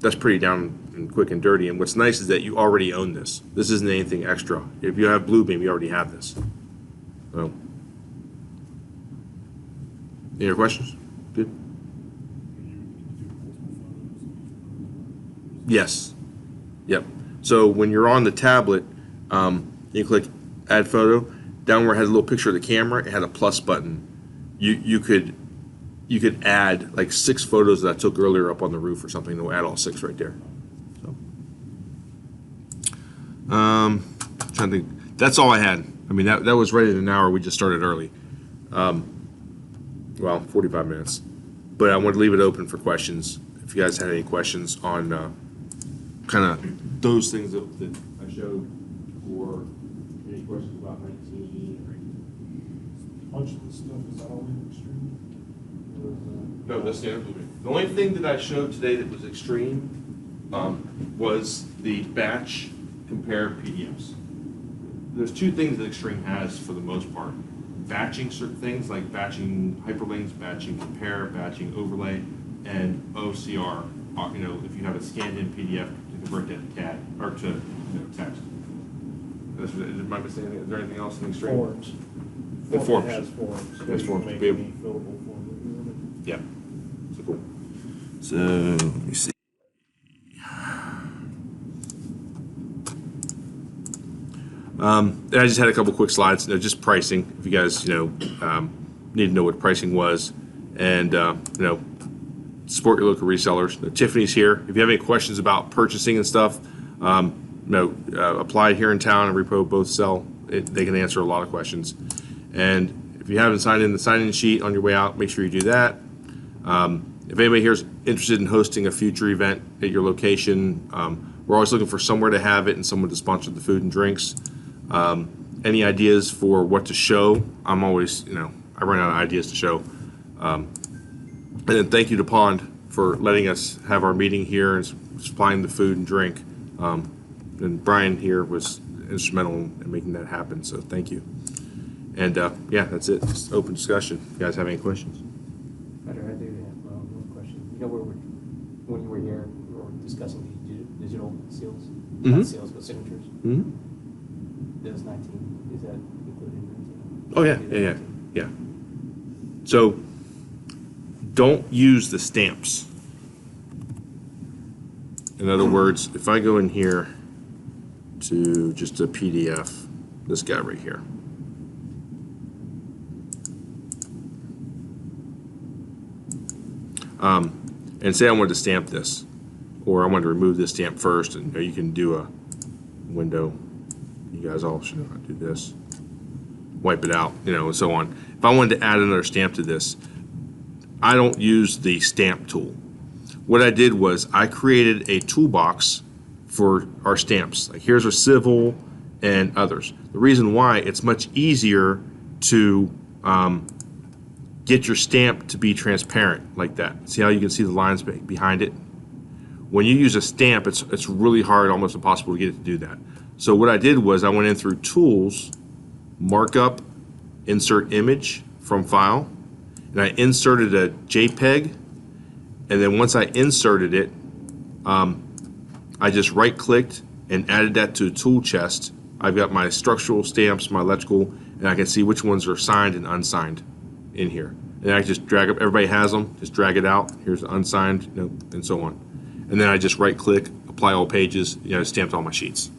that's pretty down and quick and dirty. And what's nice is that you already own this. This isn't anything extra. If you have Bluebeam, you already have this. So, any other questions? Good. Yes. Yep. So when you're on the tablet, you click Add Photo. Down where it has a little picture of the camera, it had a plus button. You could add like 6 photos that I took earlier up on the roof or something. It'll add all 6 right there. So, trying to think. That's all I had. I mean, that was right at an hour. We just started early. Well, 45 minutes. But I wanted to leave it open for questions. If you guys had any questions on kind of those things that I showed, or any questions about 19 or Punch list stuff, is that all in extreme? no, that's standard Bluebeam. The only thing that I showed today that was extreme was the batch compare PDFs. There's 2 things that Extreme has for the most part. Batching certain things like batching hyperlinks, batching compare, batching overlay, and OCR. You know, if you have a scanned in PDF, to convert that to CAD or to text. Am I missing anything? Is there anything else in Extreme? Forms. The forms. It has forms. It has You forms. can make Be able- any fillable form that you want. Yeah. So cool. So let me see. I just had a couple quick slides, just pricing. If you guys, need to know what pricing was, and support your local resellers. Tiffany's here. If you have any questions about purchasing and stuff, apply here in town and Repro both sell. They can answer a lot of questions. And if you haven't signed in the sign-in sheet on your way out, make sure you do that. If anybody here is interested in hosting a future event at your location, we're always looking for somewhere to have it and someone to sponsor the food and drinks. Any ideas for what to show? I'm always, I run out of ideas to show. And then thank you to Pond for letting us have our meeting here and supplying the food and drink. And Brian here was instrumental in making that happen, so thank you. And yeah, that's it. Just open discussion. You guys have any questions? I do have one question. You know, when you were here, we were discussing the digital seals, not seals, but signatures. Those 19, is that included in 19? Oh, yeah. So don't use the stamps. In other words, if I go in here to just a PDF, this guy right here. And say I wanted to stamp this, or I wanted to remove this stamp first, and you can do a window. You guys all should know how to do this. Wipe it out, and so on. If I wanted to add another stamp to this, I don't use the stamp tool. What I did was I created a toolbox for our stamps. Like here's our civil and others. The reason why, it's much easier to get your stamp to be transparent like that. See how you can see the lines behind it? When you use a stamp, it's really hard, almost impossible to get it to do that. So what I did was I went in through Tools, Markup, Insert Image from File, and I inserted a JPEG, and then once I inserted it, I just right-clicked and added that to a tool chest. I've got my structural stamps, my electrical, and I can see which ones are signed and unsigned in here. And I just drag up, everybody has them, just drag it out. Here's the unsigned, and so on. And then I just right click, apply all pages, stamped all my sheets.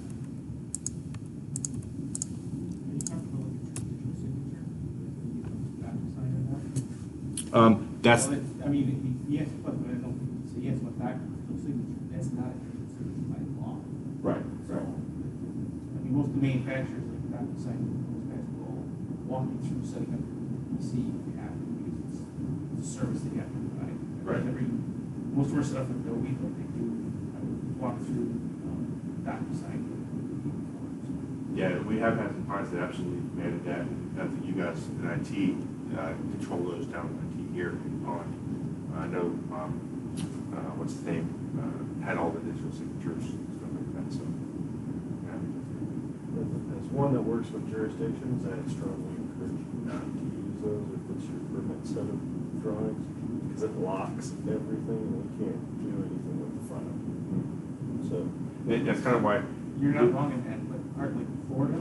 That's, Well, I mean, yes, but I don't say yes, but that signature, that's not a digital signature by law. right, So, I mean, most of the manufacturers, like DocuSign, most guys will walk you through setting up your PC if you have to, because it's a service that you have to provide. Right. Most of our stuff with Adobe, what they do, I would walk through DocuSign. yeah, we have had some clients that absolutely demanded that, and I think you guys in IT control those down in IT here on. I know, what's his name, had all the digital signatures and stuff like that, so. Yeah. As one that works with jurisdictions, I strongly encourage you not to use those if it's your permit set of drawings, because it locks everything and we can't do anything with the file. So. That's kind of why. You're not wrong in that, but part like Florida,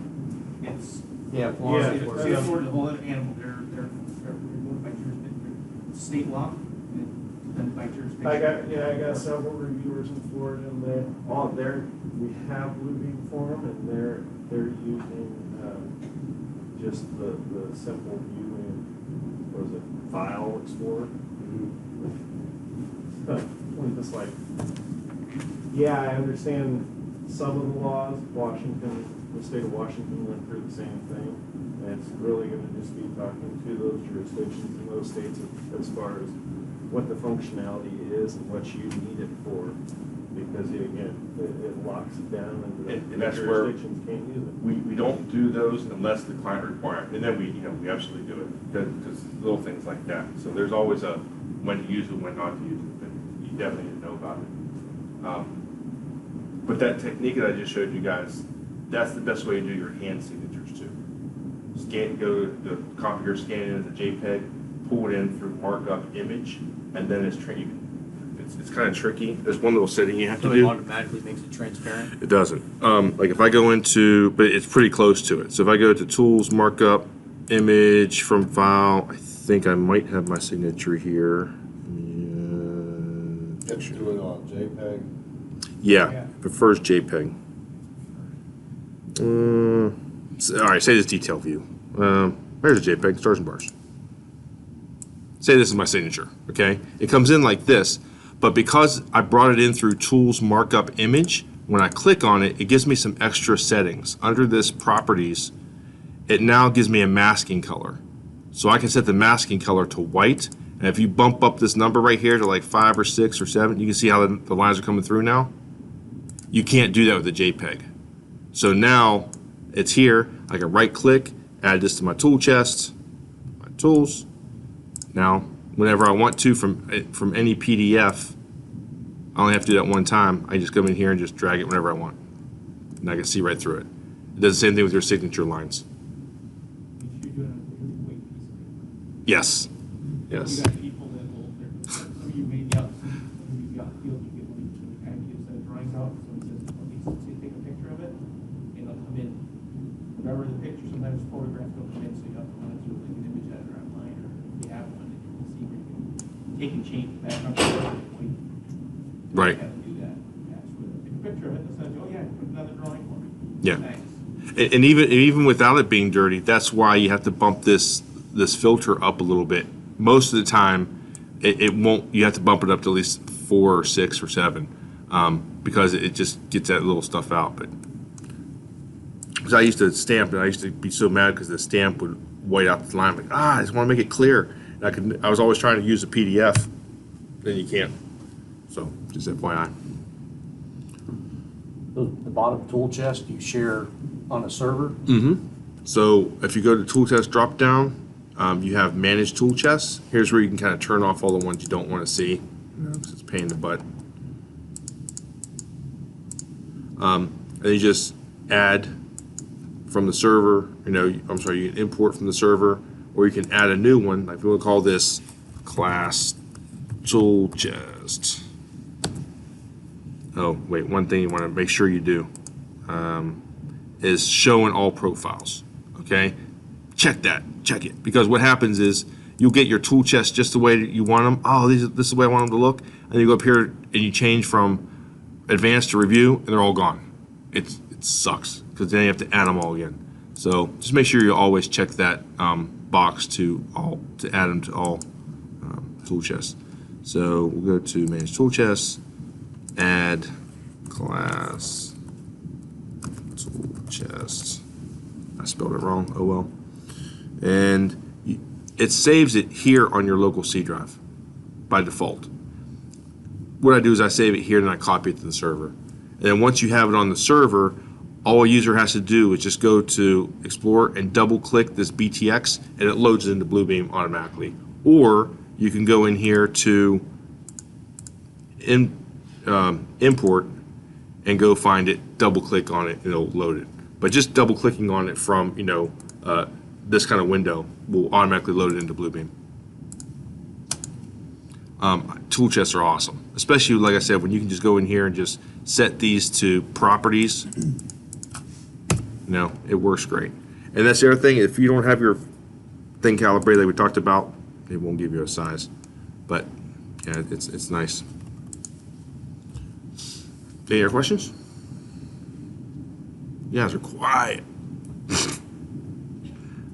it's. Yeah, Florida. State of Florida, the whole animal, they're ruled by jurisdiction, it's state law, and then by jurisdiction. I got several reviewers in Florida, and we have Bluebeam for them, and they're using just the simple view in, what is it, File Explorer. We're just like, yeah, I understand some of the laws. The state of Washington went through the same thing, and it's really going to just be talking to those jurisdictions in those states as far as what the functionality is and what you need it for, because again, it locks it down and the that's where jurisdictions can't use it. we don't do those unless the client requires it, and then we absolutely do it, because little things like that. So there's always a when to use it, when not to use it, but you definitely need to know about it. But that technique that I just showed you guys, that's the best way to do your hand signatures too. Go to the copier, scan it as a JPEG, pull it in through markup image, and then it's kind of tricky. There's one little setting you have to So it do. automatically makes it transparent? It doesn't. Like if I go into, but it's pretty close to it. So if I go to Tools, Markup, Image from File, I think I might have my signature here. Let's do it on JPEG. Yeah, prefers JPEG. All right, say this detail view. There's a JPEG, stars and bars. Say this is my signature, okay? It comes in like this, but because I brought it in through Tools, Markup, Image, when I click on it, it gives me some extra settings. Under this Properties, it now gives me a masking color. So I can set the masking color to white, and if you bump up this number right here to like 5 or 6 or 7, you can see how the lines are coming through now. You can't do that with a JPEG. So now it's here. I can right click, add this to my tool chest, my tools. Now, whenever I want to from any PDF, I only have to do that one time. I just come in here and just drag it whenever I want. And I can see right through it. It does the same thing with your signature lines. Make sure you're doing a really weight piece of paper. Yes. Yes. You got people that will, you may be out, you got field, you get one, you kind of give a set of drawings out, so it says, okay, so say take a picture of it, and it'll come in. Whatever the picture, sometimes photographs don't come in, so you have to run it through like an image editor online, or if you have one, then you can see where you can take and change the background. Right. You have to do that. Yeah, so take a picture of it, and says, oh yeah, put another drawing for me. Yeah. Thanks. And even without it being dirty, that's why you have to bump this filter up a little bit. Most of the time, it won't. You have to bump it up to at least 4 or 6 or 7, because it just gets that little stuff out. But because I used to stamp it, I used to be so mad because the stamp would white out the line. Like, I just want to make it clear. And I was always trying to use a PDF, then you can't. So just FYI. The bottom tool chest you share on a server? So if you go to tool chest drop down, you have manage tool chests. Here's where you can kind of turn off all the ones you don't want to see, because it's a pain in the butt. And you just add from the server, I'm sorry, you can import from the server, or you can add a new one. Like we want to call this class tool chest. Oh, wait, one thing you want to make sure you do is show in all profiles, okay? Check it, because what happens is you'll get your tool chest just the way you want them. Oh, this is the way I want them to look, and you go up here and you change from advanced to review, and they're all gone. It sucks, because then you have to add them all again. So just make sure you always check that box to add them to all tool chests. So we'll go to manage tool chests, add class tool chest. I spelled it wrong, oh well. And it saves it here on your local C drive by default. What I do is I save it here and I copy it to the server. And then once you have it on the server, all a user has to do is just go to Explorer and double click this BTX and it loads it into Bluebeam automatically. Or you can go in here to import and go find it, double click on it, and it'll load it. But just double clicking on it from this kind of window will automatically load it into Bluebeam. Tool chests are awesome, especially like I said, when you can just go in here and just set these to properties. It works great. And that's the other thing, if you don't have your thing calibrated like we talked about, it won't give you a size. But yeah, it's nice. Any other questions? You guys are quiet.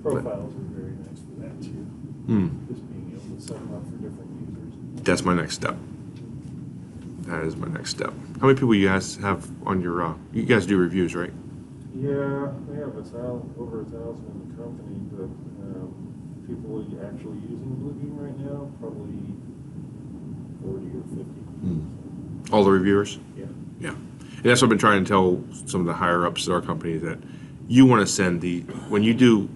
Profiles are very nice for that too. Just being able to set them up for different users. That's my next step. That is my next step. How many people you guys have on your, you guys do reviews, right? Yeah, we have over 1,000 in the company, but people actually using Bluebeam right now, probably 40 or 50. All the reviewers? Yeah. Yeah. And that's what I've been trying to tell some of the higher ups at our company, that you want to send when you do,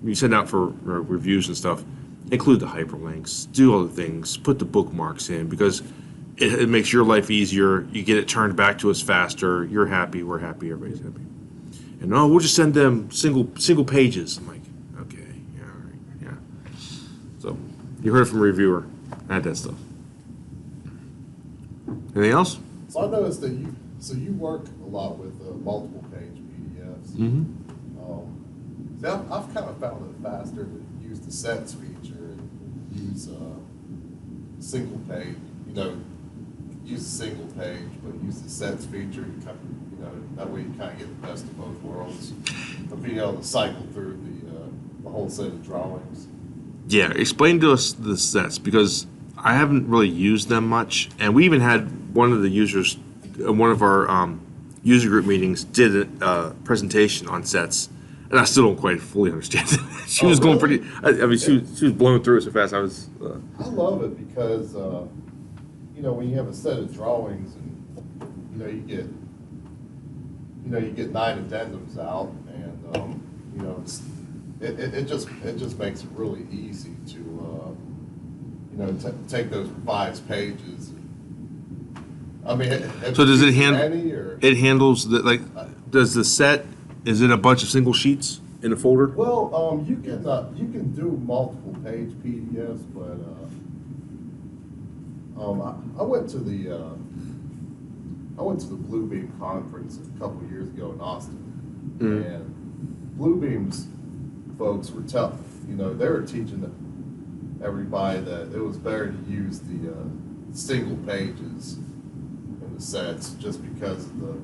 you send out for reviews and stuff, include the hyperlinks, do all the things, put the bookmarks in, because it makes your life easier. You get it turned back to us faster. You're happy. We're happy. Everybody's happy. And no, we'll just send them single pages. I'm like, okay, yeah, all right, yeah. So you heard it from a reviewer. Add that stuff. Anything else? So I noticed that you work a lot with multiple page PDFs. See, I've kind of found it faster to use the sets feature and use single page. Use a single page, but use the sets feature. That way you kind of get the best of both worlds of being able to cycle through the whole set of drawings. Yeah, explain to us the sets, because I haven't really used them much, and we even had one of the users, one of our user group meetings, did a presentation on sets, and I still don't quite fully understand it. She was going really? pretty. I mean, she was blowing through it so fast. I was. I love it because when you have a set of drawings and you get 9 addendums out, and it just makes it really easy to take those revised pages I mean, So does it hand handle, it handles the, like, does the set, is it a bunch of single sheets in a folder? Well, you can do multiple page PDFs, but I went to the Bluebeam conference a couple of years ago in Austin, and Bluebeam's folks were they were teaching everybody that it was better to use the single pages in the sets just because of the.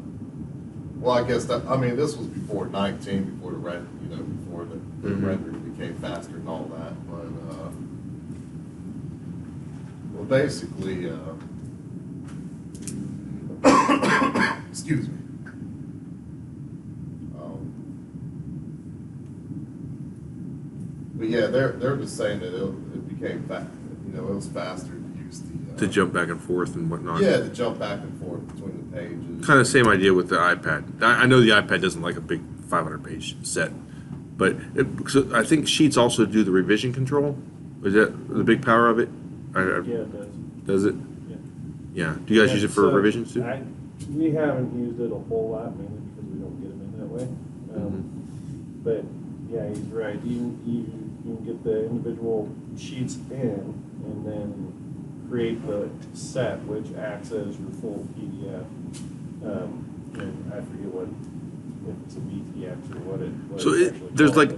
Well, I guess this was before 19, before the before the rendering became faster and all that. But well, basically, excuse me. But yeah, they're just saying that it became it was faster to use the To jump back and forth and whatnot? yeah, to jump back and forth between the pages. Kind of same idea with the iPad. I know the iPad doesn't like a big 500-page set, but so I think Sheets also do the revision control. Is that the big power of it? Yeah, it does. Does it? Yeah. Yeah. Do you guys use it for revisions too? We haven't used it a whole lot, mainly because we don't get them in that way. But yeah, he's right. You can get the individual sheets in and then create the set, which acts as your full PDF. And I forget if it's a BTX or what it. So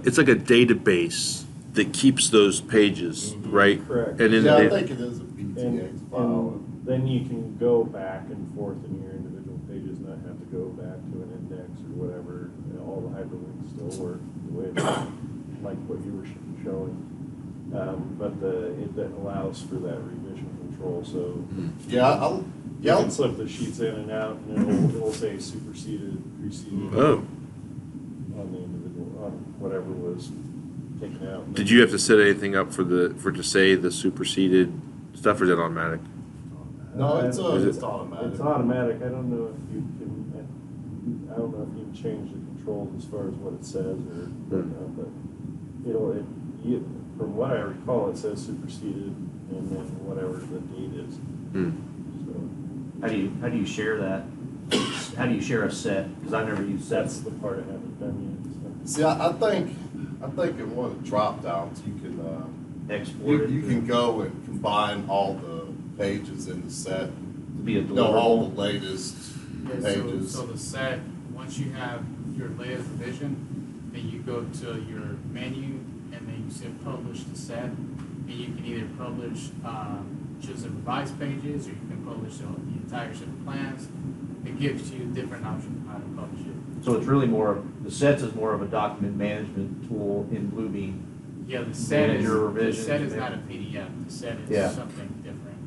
it's like a database that keeps those pages, right? Correct. And then Yeah, I think it is a BTX And file. then you can go back and forth in your individual pages, not have to go back to an index or whatever. All the hyperlinks still work the way like what you were showing. But it allows for that revision control, so Yeah, you can slip the sheets in and out, and it'll say superseded, preceded Oh. on the individual, on whatever was taken out. Did you have to set anything up to say the superseded stuff, or is that automatic? No, it's automatic. It's automatic. I don't know if you can. I don't know if you can change the controls as far as what it says or whatnot, but from what I recall, it says superseded, and then whatever the date is. So, How do you share that? How do you share a set? Because I've never used that's sets. the part I haven't done yet. So. See, I think in one of the drop downs you can Export it you to- can go and combine all the pages in the set. To be a All deliverable. the latest Yeah, pages. so the set, once you have your latest revision, then you go to your menu and then you say publish the set. And you can either publish just the revised pages, or you can publish the entire set of plans. It gives you different options on how to publish it. So it's really the sets is more of a document management tool in Bluebeam. Yeah, the set Manage is, your the revisions. set is not a PDF, the set Yeah. is something different.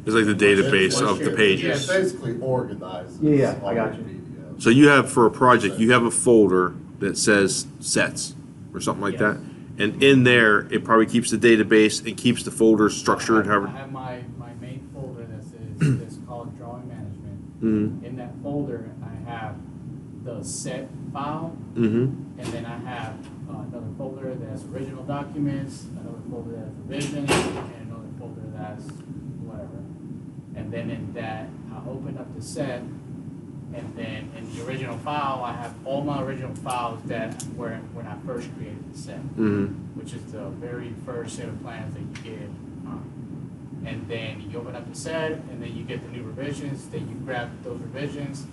It's like the database It's- of the It pages. basically organizes. Yeah, I all got the you. PDFs. So you have, for a project, you have a folder that says sets or something like that. Yes. And in there, it probably keeps the database and keeps the folder structured, I however. have my main folder that's called drawing management. Mm-hmm. In that folder, I have the set file, Mm-hmm. and then I have another folder that's original documents, another folder that's revisions, and another folder that's whatever. And then in that, I open up the set, and then in the original file, I have all my original files that were when I first created the set, Mm-hmm. which is the very first set of plans that you get. And then you open up the set, and then you get the new revisions. Then you grab those revisions,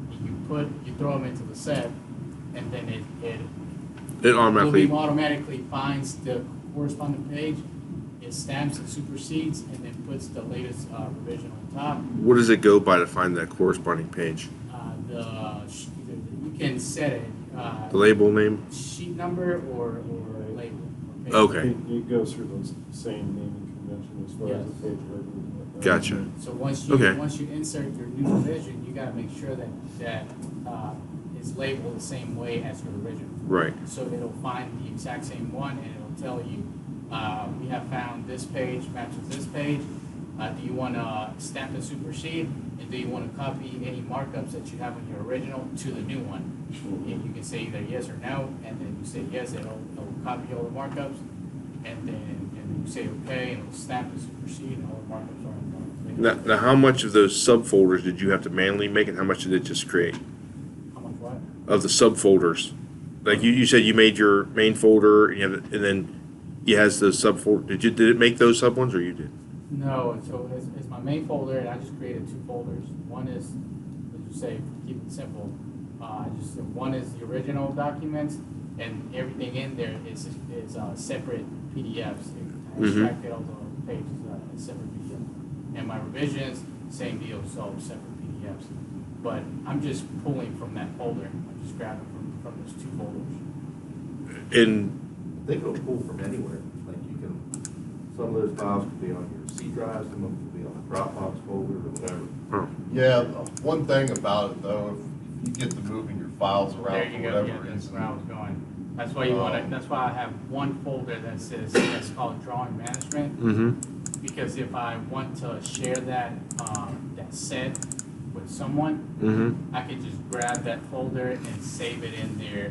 and you throw them into the set, and then it It automatically, Bluebeam automatically finds the corresponding page. It stamps and supersedes, and then puts the latest revision on top. what does it go by to find that corresponding page? You can set it. The label name? Sheet number or label. Page. Okay. It goes through those same naming conventions as far as Yes. the page labels and whatnot. Gotcha. So once you insert your new revision, you gotta make sure that it's labeled the same way as your original. Right. So it'll find the exact same one, and it'll tell you, we have found this page matches this page. Do you want to stamp and supersede? And do you want to copy any markups that you have in your original to the new one? And you can say either yes or no, and then you say yes, it'll copy all the markups, and then you say okay, and it'll stamp and supersede, and all the markups are in Now, how much of those subfolders did you have to manually make, and how much did it just create How much what? of the subfolders? Like you said, you made your main folder, and then it has the subfolder. Did it make those sub ones, or you did? No, so it's my main folder, and I just created two folders. One is, as you say, keep it simple. One is the original documents, and everything in there is separate PDFs. I extracted all the pages as separate PDFs. And my revisions, same deal, so separate PDFs. But I'm just pulling from that folder. I'm just grabbing from those two folders. And They can pull from anywhere, like you can, some of those files could be on your C drive, some of them could be on a Dropbox folder or whatever. Yeah, one thing about it though, if you get to moving your files There around you for go, whatever yeah, that's reason. where I was going. That's why you want to, that's why I have one folder that's called drawing management. Because if I want to share that set with someone, I can just grab that folder and save it in their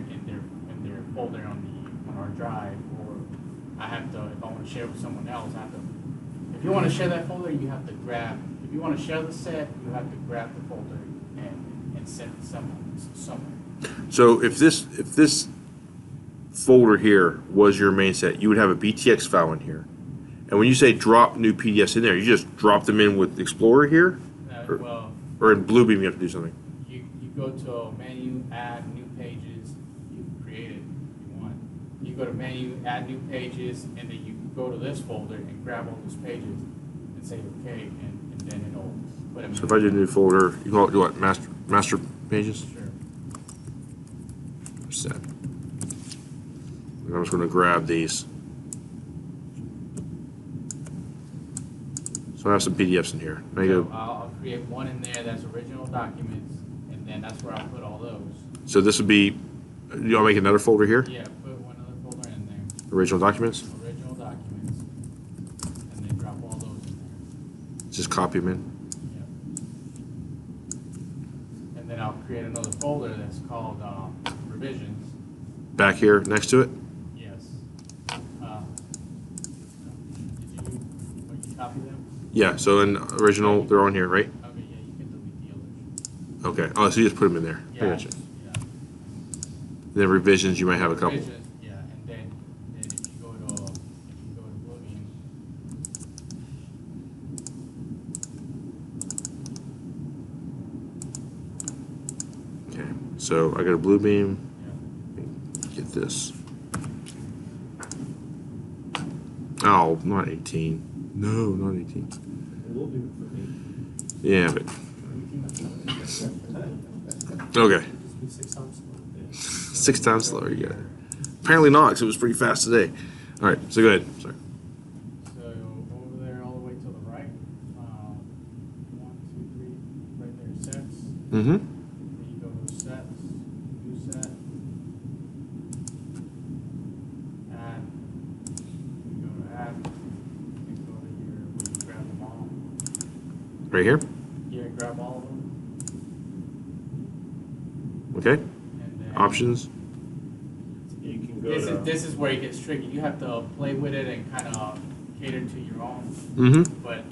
folder on our drive. Or I have to, if I want to share with someone else, I have to. If you want to share that folder, you have to grab. If you want to share the set, you have to grab the folder and send it somewhere. so if this folder here was your main set, you would have a BTX file in here. And when you say drop new PDFs in there, you just drop them in with Explorer here, Well, or in Bluebeam you have to do something. you go to menu, add new pages, you can create it if you want. You go to menu, add new pages, and then you go to this folder and grab all those pages and say okay, and then it'll put them. So if I do a new folder, you call it what? Master pages? Sure. Set. And I'm just going to grab these. So I have some PDFs in here. Now you So go. I'll create one in there that's original documents, and then that's where I'll put all those. So this would be. I'll make another folder here. Yeah, put one other folder in there, Original documents. original documents, and then drop all those in there. Just copy them in. Yeah. And then I'll create another folder that's called revisions. Back here next to it. Yes. Did you copy them? Yeah. So in original, they're on here, right? Okay, yeah, you can delete the others. Okay. Oh, so you just put them in there. I Yeah. gotcha. Yeah. Then revisions, you might have a couple. Revisions, yeah, and then if you go to Bluebeam, Okay. So I got a Bluebeam. yeah. Get this. Oh, not 18. No, not 18. It will do it for me. Yeah, but okay. Just be 6 times slower. 6 times slower. You got it. Apparently not, because it was pretty fast today. All right. So go ahead. Sorry. So over there, all the way to the right, 1, 2, 3, right there, sets. Mm-hmm. Then you go to sets, new set, add. You go to add, and go to your, where you grab them all. Right here. Yeah, grab all of them, Okay. and then. Options. You can go This is where it gets tricky. You have to play with it and kind of cater to your own. Mm-hmm. But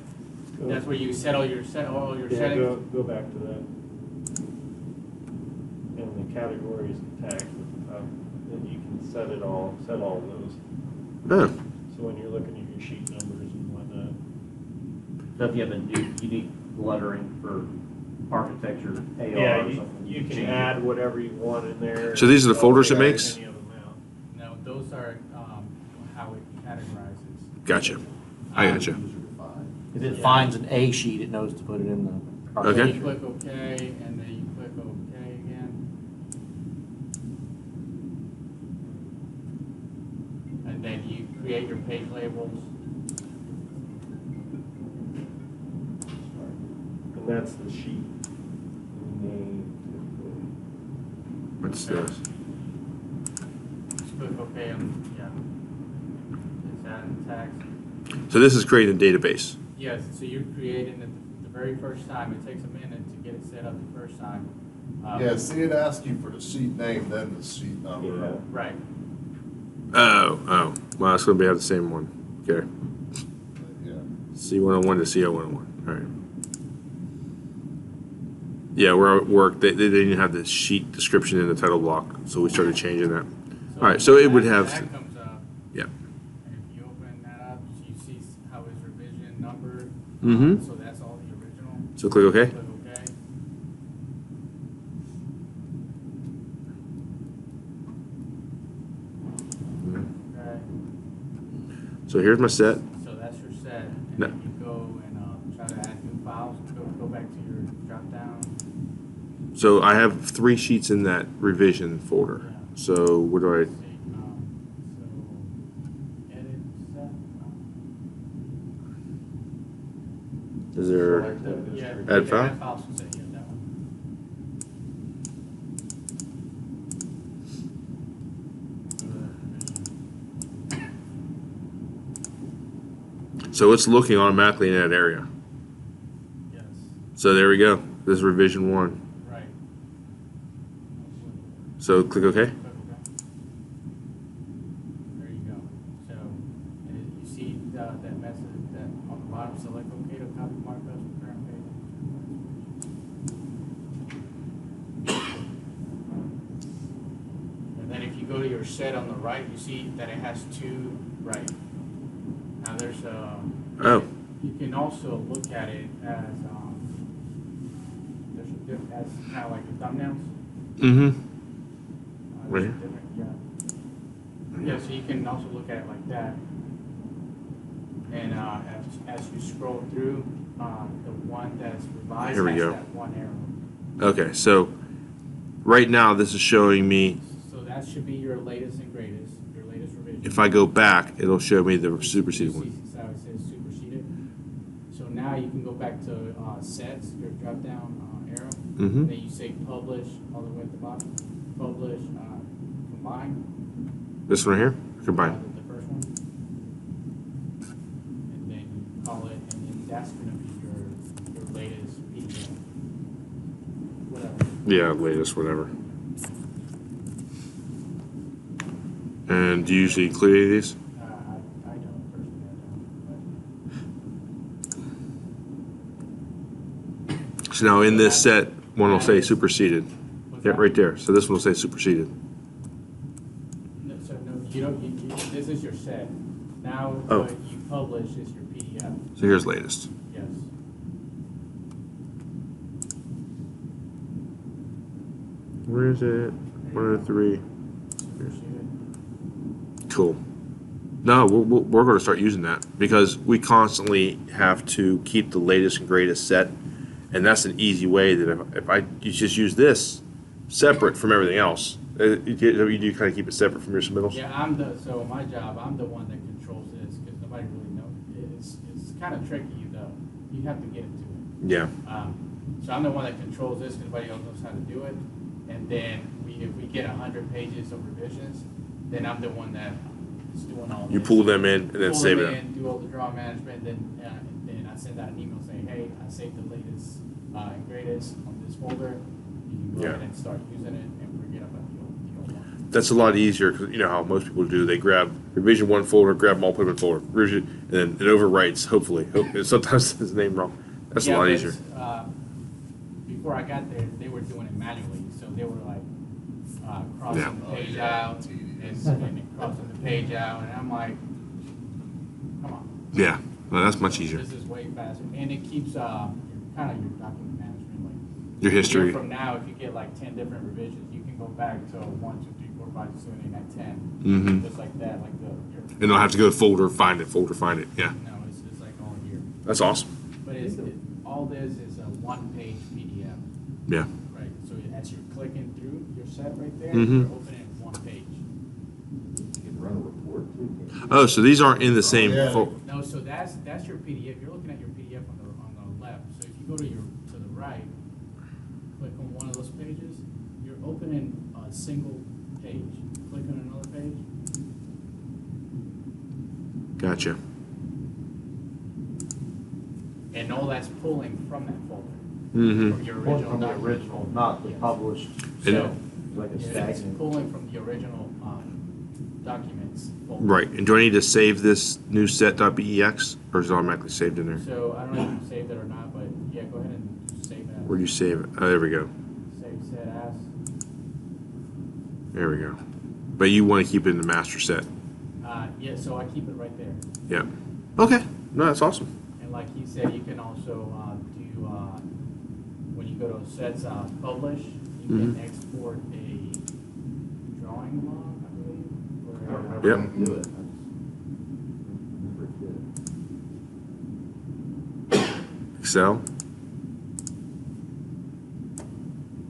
that's where you set all your Yeah, settings. go back to that. And the categories and tags at the top, then you can set all of those. Oh. So when you're looking at your sheet numbers and whatnot. So if you have a unique lettering for architecture, AR Yeah, or something. you can change it. add whatever you want in there. So these are the folders it Don't makes? any of them out. No, those are how it categorizes. Gotcha. I gotcha. User defined. If it finds an A sheet, it knows to put it in the. Okay. You click OK, and then you click OK again. And then you create your page labels. And that's the sheet. Name. What's this? Just click OK, and yeah. It's adding tags. So this is creating a database. Yes, so you're creating it the very first time. It takes a minute to get it set up the first time. Yeah, see, it asks you for the sheet name, then the sheet number. Yeah. Right. Oh. Well, it's going to be have the same one. Okay. Yeah. C101 to C0101. All right. Yeah, where I work, they didn't have the sheet description in the title block, so we started changing that. All right, so it would have, That comes up, yeah. and if you open that up, you see how it's revision numbered. Mhm. So that's all the original. So click OK. Click OK. Okay. So here's my set. So that's your set, and No. then you go and try to add new files, go back to your drop down. So I have 3 sheets in that revision folder. Yeah. So what do I? So edit set. Is there? Yeah, Add file? Add files, so yeah, that one. So it's looking automatically in that area. Yes, So there we go. This is revision 1. right. So click OK. Click OK. There you go. So, and you see that message that on the bottom, select OK to copy markups from current page. And then if you go to your set on the right, you see that it has 2, right. Now there's Oh. you can also look at it as there's a as kind of like the thumbnails. Mm-hmm. There's a Right. different, yeah, so you can also look at it like that. And as you scroll through, the one that's revised Here we has go. that one arrow. Okay. So right now this is showing me. So that should be your latest and greatest, your latest revision. If I go back, it'll show me the superseded You one. see how it says superseded. So now you can go back to sets, your drop down arrow. Mm-hmm. Then you say publish all the way at the bottom. Publish combine. This one here. Combine. The first one. And then you call it, and then that's going to be your latest PDF. Whatever. Yeah, latest, whatever. And do you usually include any of these? I don't personally. I don't. So now in this set, one will say superseded. What's Yeah, that? right there. So this one will say superseded. No, so no, you don't. This is your set. Now Oh. what you publish is your PDF. So here's latest. Yes. Where is it? 103. Cool. No, we're going to start using that because we constantly have to keep the latest and greatest set, and that's an easy way that if you just use this separate from everything else, you do kind of keep it separate from your submittals. Yeah, so my job, I'm the one that controls this because nobody really knows. It's kind of tricky though. You have to get into it. Yeah. So I'm the one that controls this because nobody else knows how to do it. And then if we get 100 pages of revisions, then I'm the one that is doing all You this. pull them in and then Pull save them it up. in, do all the draw management, then I send out an email saying, hey, I saved the latest and greatest on this folder. You can go Yeah. ahead and start using it and forget about the old one. That's a lot easier because you know how most people do. They grab revision 1 folder, grab them all, put them in folder, revision, and then it overwrites. Hopefully, sometimes it's the name wrong. That's a lot but, easier. Before I got there, they were doing it manually, so they were like crossing Yeah. the page Oh, yeah. out and crossing the page out, and I'm like, come on. Yeah, well, that's much easier. This is way faster, and it keeps kind of your document management. Like Your a year history. from now, if you get like 10 different revisions, you can go back to 1, 2, 3, 4, 5, 6, 7, 8, 9, 10, Mhm. just like that, like And I'll have to go to folder, find it, folder, find it. Yeah, no, it's like all here. that's awesome. But all this is a 1-page PDF. Yeah. Right, so as you're clicking through your set right there, Mhm. you're opening 1 page. You can run a report too. can't you? Oh, so these aren't in the same yeah. folder. No, so that's your PDF. You're looking at your PDF on the left. So if you go to the right, click on one of those pages, you're opening a single page. Click on another page. Gotcha. And all that's pulling from that folder. Mm-hmm. From your Pull original from the document. original, not the Yes. published, So, like a it's stagnant. pulling from the original documents folder. Right. And do I need to save this new set.bex or is it automatically saved in there? So I don't know if you saved it or not, but Yeah, go ahead and save that. Where'd you save it? Oh, there we go. Save set as. There we go. But you want to keep it in the master set. Yeah, so I keep it right there. Yeah. Okay. No, that's awesome. And like he said, you can also do, when you go to sets, publish, you can export a drawing log, I believe. I don't Or, remember Yep. how to do it. I just never did. Excel.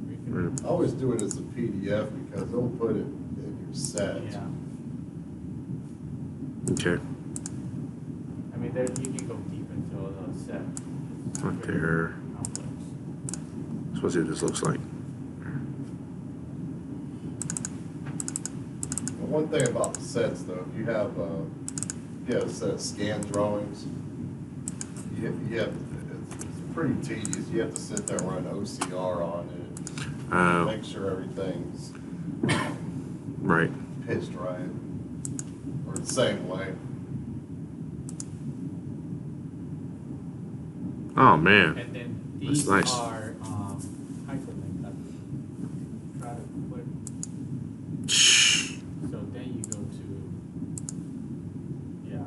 you can- I always do it as a PDF because they'll put it in your set. Yeah, Okay. I mean, there, you can go deep into the set. It's Right very there. complex. Let's see what this looks like. One thing about the sets though, if you have a set of scan drawings, you have, it's pretty tedious. You have to sit there and run OCR on it, make sure everything's Right. pitched right, or the same way. Oh man. And then That's these nice. are, hyperlinked. I try to put, so then you go to, yeah.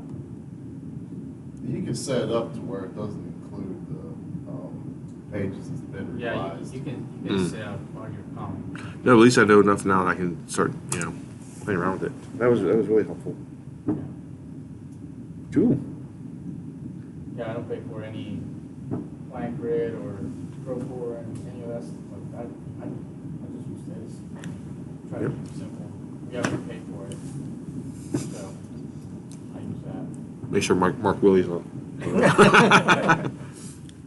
You can set it up to where it doesn't include the pages that's been Yeah, revised. you can set up all your comments. No, at least I know enough now that I can start, playing around with it. That was really helpful. Yeah. Cool. Yeah, I don't pay for any blank grid or Procore or any of that stuff. Like, I just use this. Try to Yep. keep it simple. We have to pay for it. So I use that. Make sure Mark Willie's on.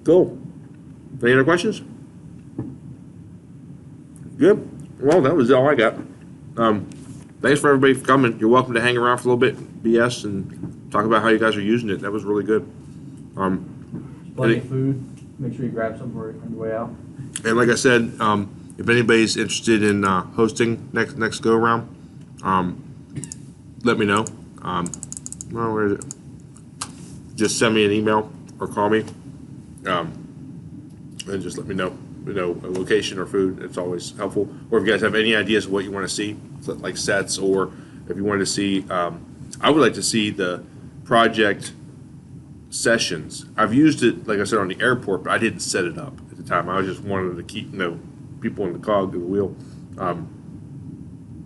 Cool. Any other questions? Good. Well, that was all I got. Thanks for everybody for coming. You're welcome to hang around for a little bit, BS, and talk about how you guys are using it. That was really good. Plenty of food. Make sure you grab some on your way out. And like I said, if anybody's interested in hosting next go around, let me know. Well, where is it? Just send me an email or call me, and just let me know. A location or food. It's always helpful. Or if you guys have any ideas of what you want to see, like sets, or if you wanted to see, I would like to see the project sessions. I've used it, like I said, on the airport, but I didn't set it up at the time. I was just wanted to keep people in the cog of the wheel.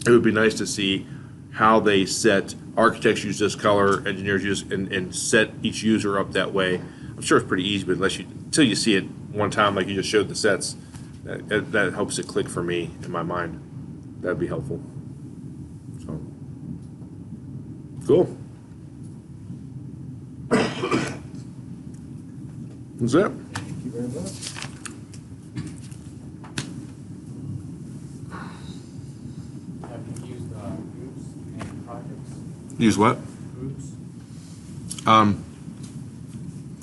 It would be nice to see how they set, architects use this color, engineers use, and set each user up that way. I'm sure it's pretty easy, but until you see it one time, like you just showed the sets, that helps it click for me in my mind. That'd be helpful. So, cool. That's it. Thank you very much. Have you used groups and projects? Use what? Groups?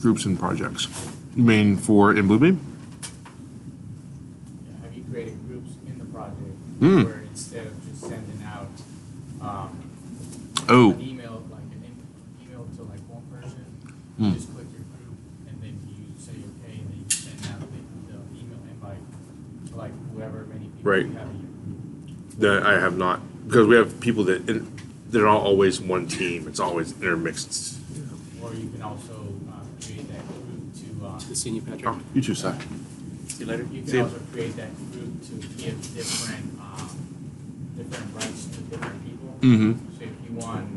Groups and projects. You mean in Bluebeam? Yeah, have you created groups in the project where instead of just sending out Oh. an email, like email to like one person, you just click your group and then you say okay, and then you send out the email invite to like whoever many people Right. you have in your group. That I have not, because we have people they're not always one team. It's always intermixed. Or you can also create that group To the senior Patrick. Oh, you too, Si. See you later. you See can ya. also create that group to give different rights to different people. Mm-hmm. So if you want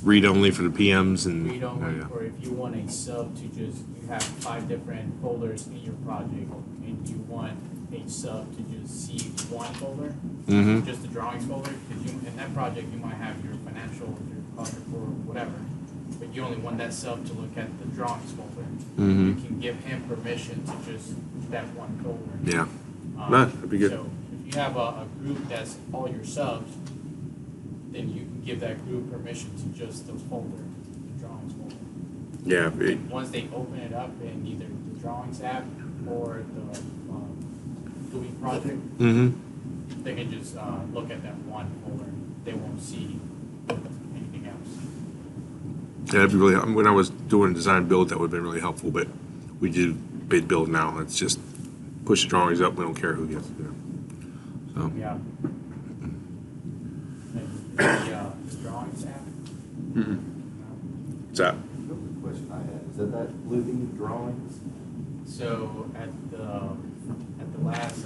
Read only for the PMs and. read only, Oh, yeah. or if you want a sub to just, you have 5 different folders in your project, and you want a sub to just see one folder, Mhm. just the drawings folder, because in that project, you might have your financial, your project, or whatever, but you only want that sub to look at the drawings folder. Mhm. You can give him permission to just that one folder. Yeah. No, that'd be good. So if you have a group that's all your subs, then you can give that group permission to just the folder, the drawings folder. Yeah. Once they open it up in either the drawings app or the GUI project, Mm-hmm. they can just look at that one folder. They won't see anything else. Yeah, that'd be really. When I was doing design build, that would have been really helpful. But we do bid build now. It's just push the drawings up. We don't care who gets it there. So, Yeah. The drawings app? what's that? That was a question I had. Is that Bluebeam drawings? So at the last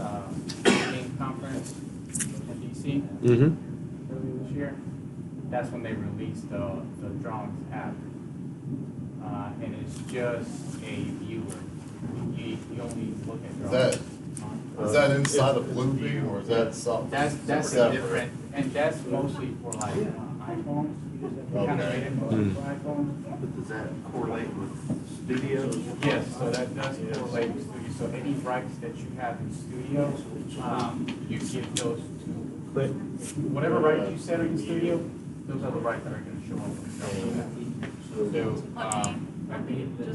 meeting conference in DC earlier this year, that's when they released the drawings app. And it's just a viewer. You only look at drawings. Is that inside of Bluebeam or is that something? That's a separate? different, and that's mostly for like iPhones. They kind of made it mostly for iPhones. But does that correlate with studios? Yes, so that does correlate with Studio. So any rights that you have in Studio, you give those to, whatever rights you set in Studio, those are the rights that are gonna show up. So, I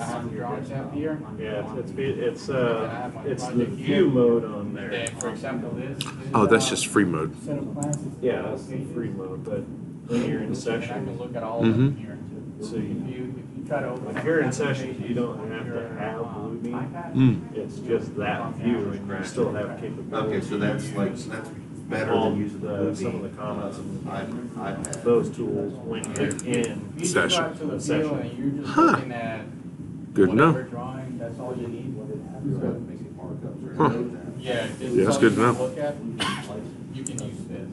have the drawings app here. Yeah, it's the view mode on there. And for example, this. Oh, that's just free mode. Set of classes. Yeah, that's the free mode, but when you're in And I can sessions, look at all of them here. so If you try to open. if you're in sessions, you don't have to have Bluebeam. It's just that view, and you still have capability. Okay, so that's better All than using the the, Bluebeam. some of the comments and iPad. those tools when you're in. If you Session. drive to the Session. field and you're just Huh. looking at Good enough. whatever drawing, that's all you need. Basic markups or Huh. anything like that. Yeah, Yeah, that's good to know. Look at, you can use this.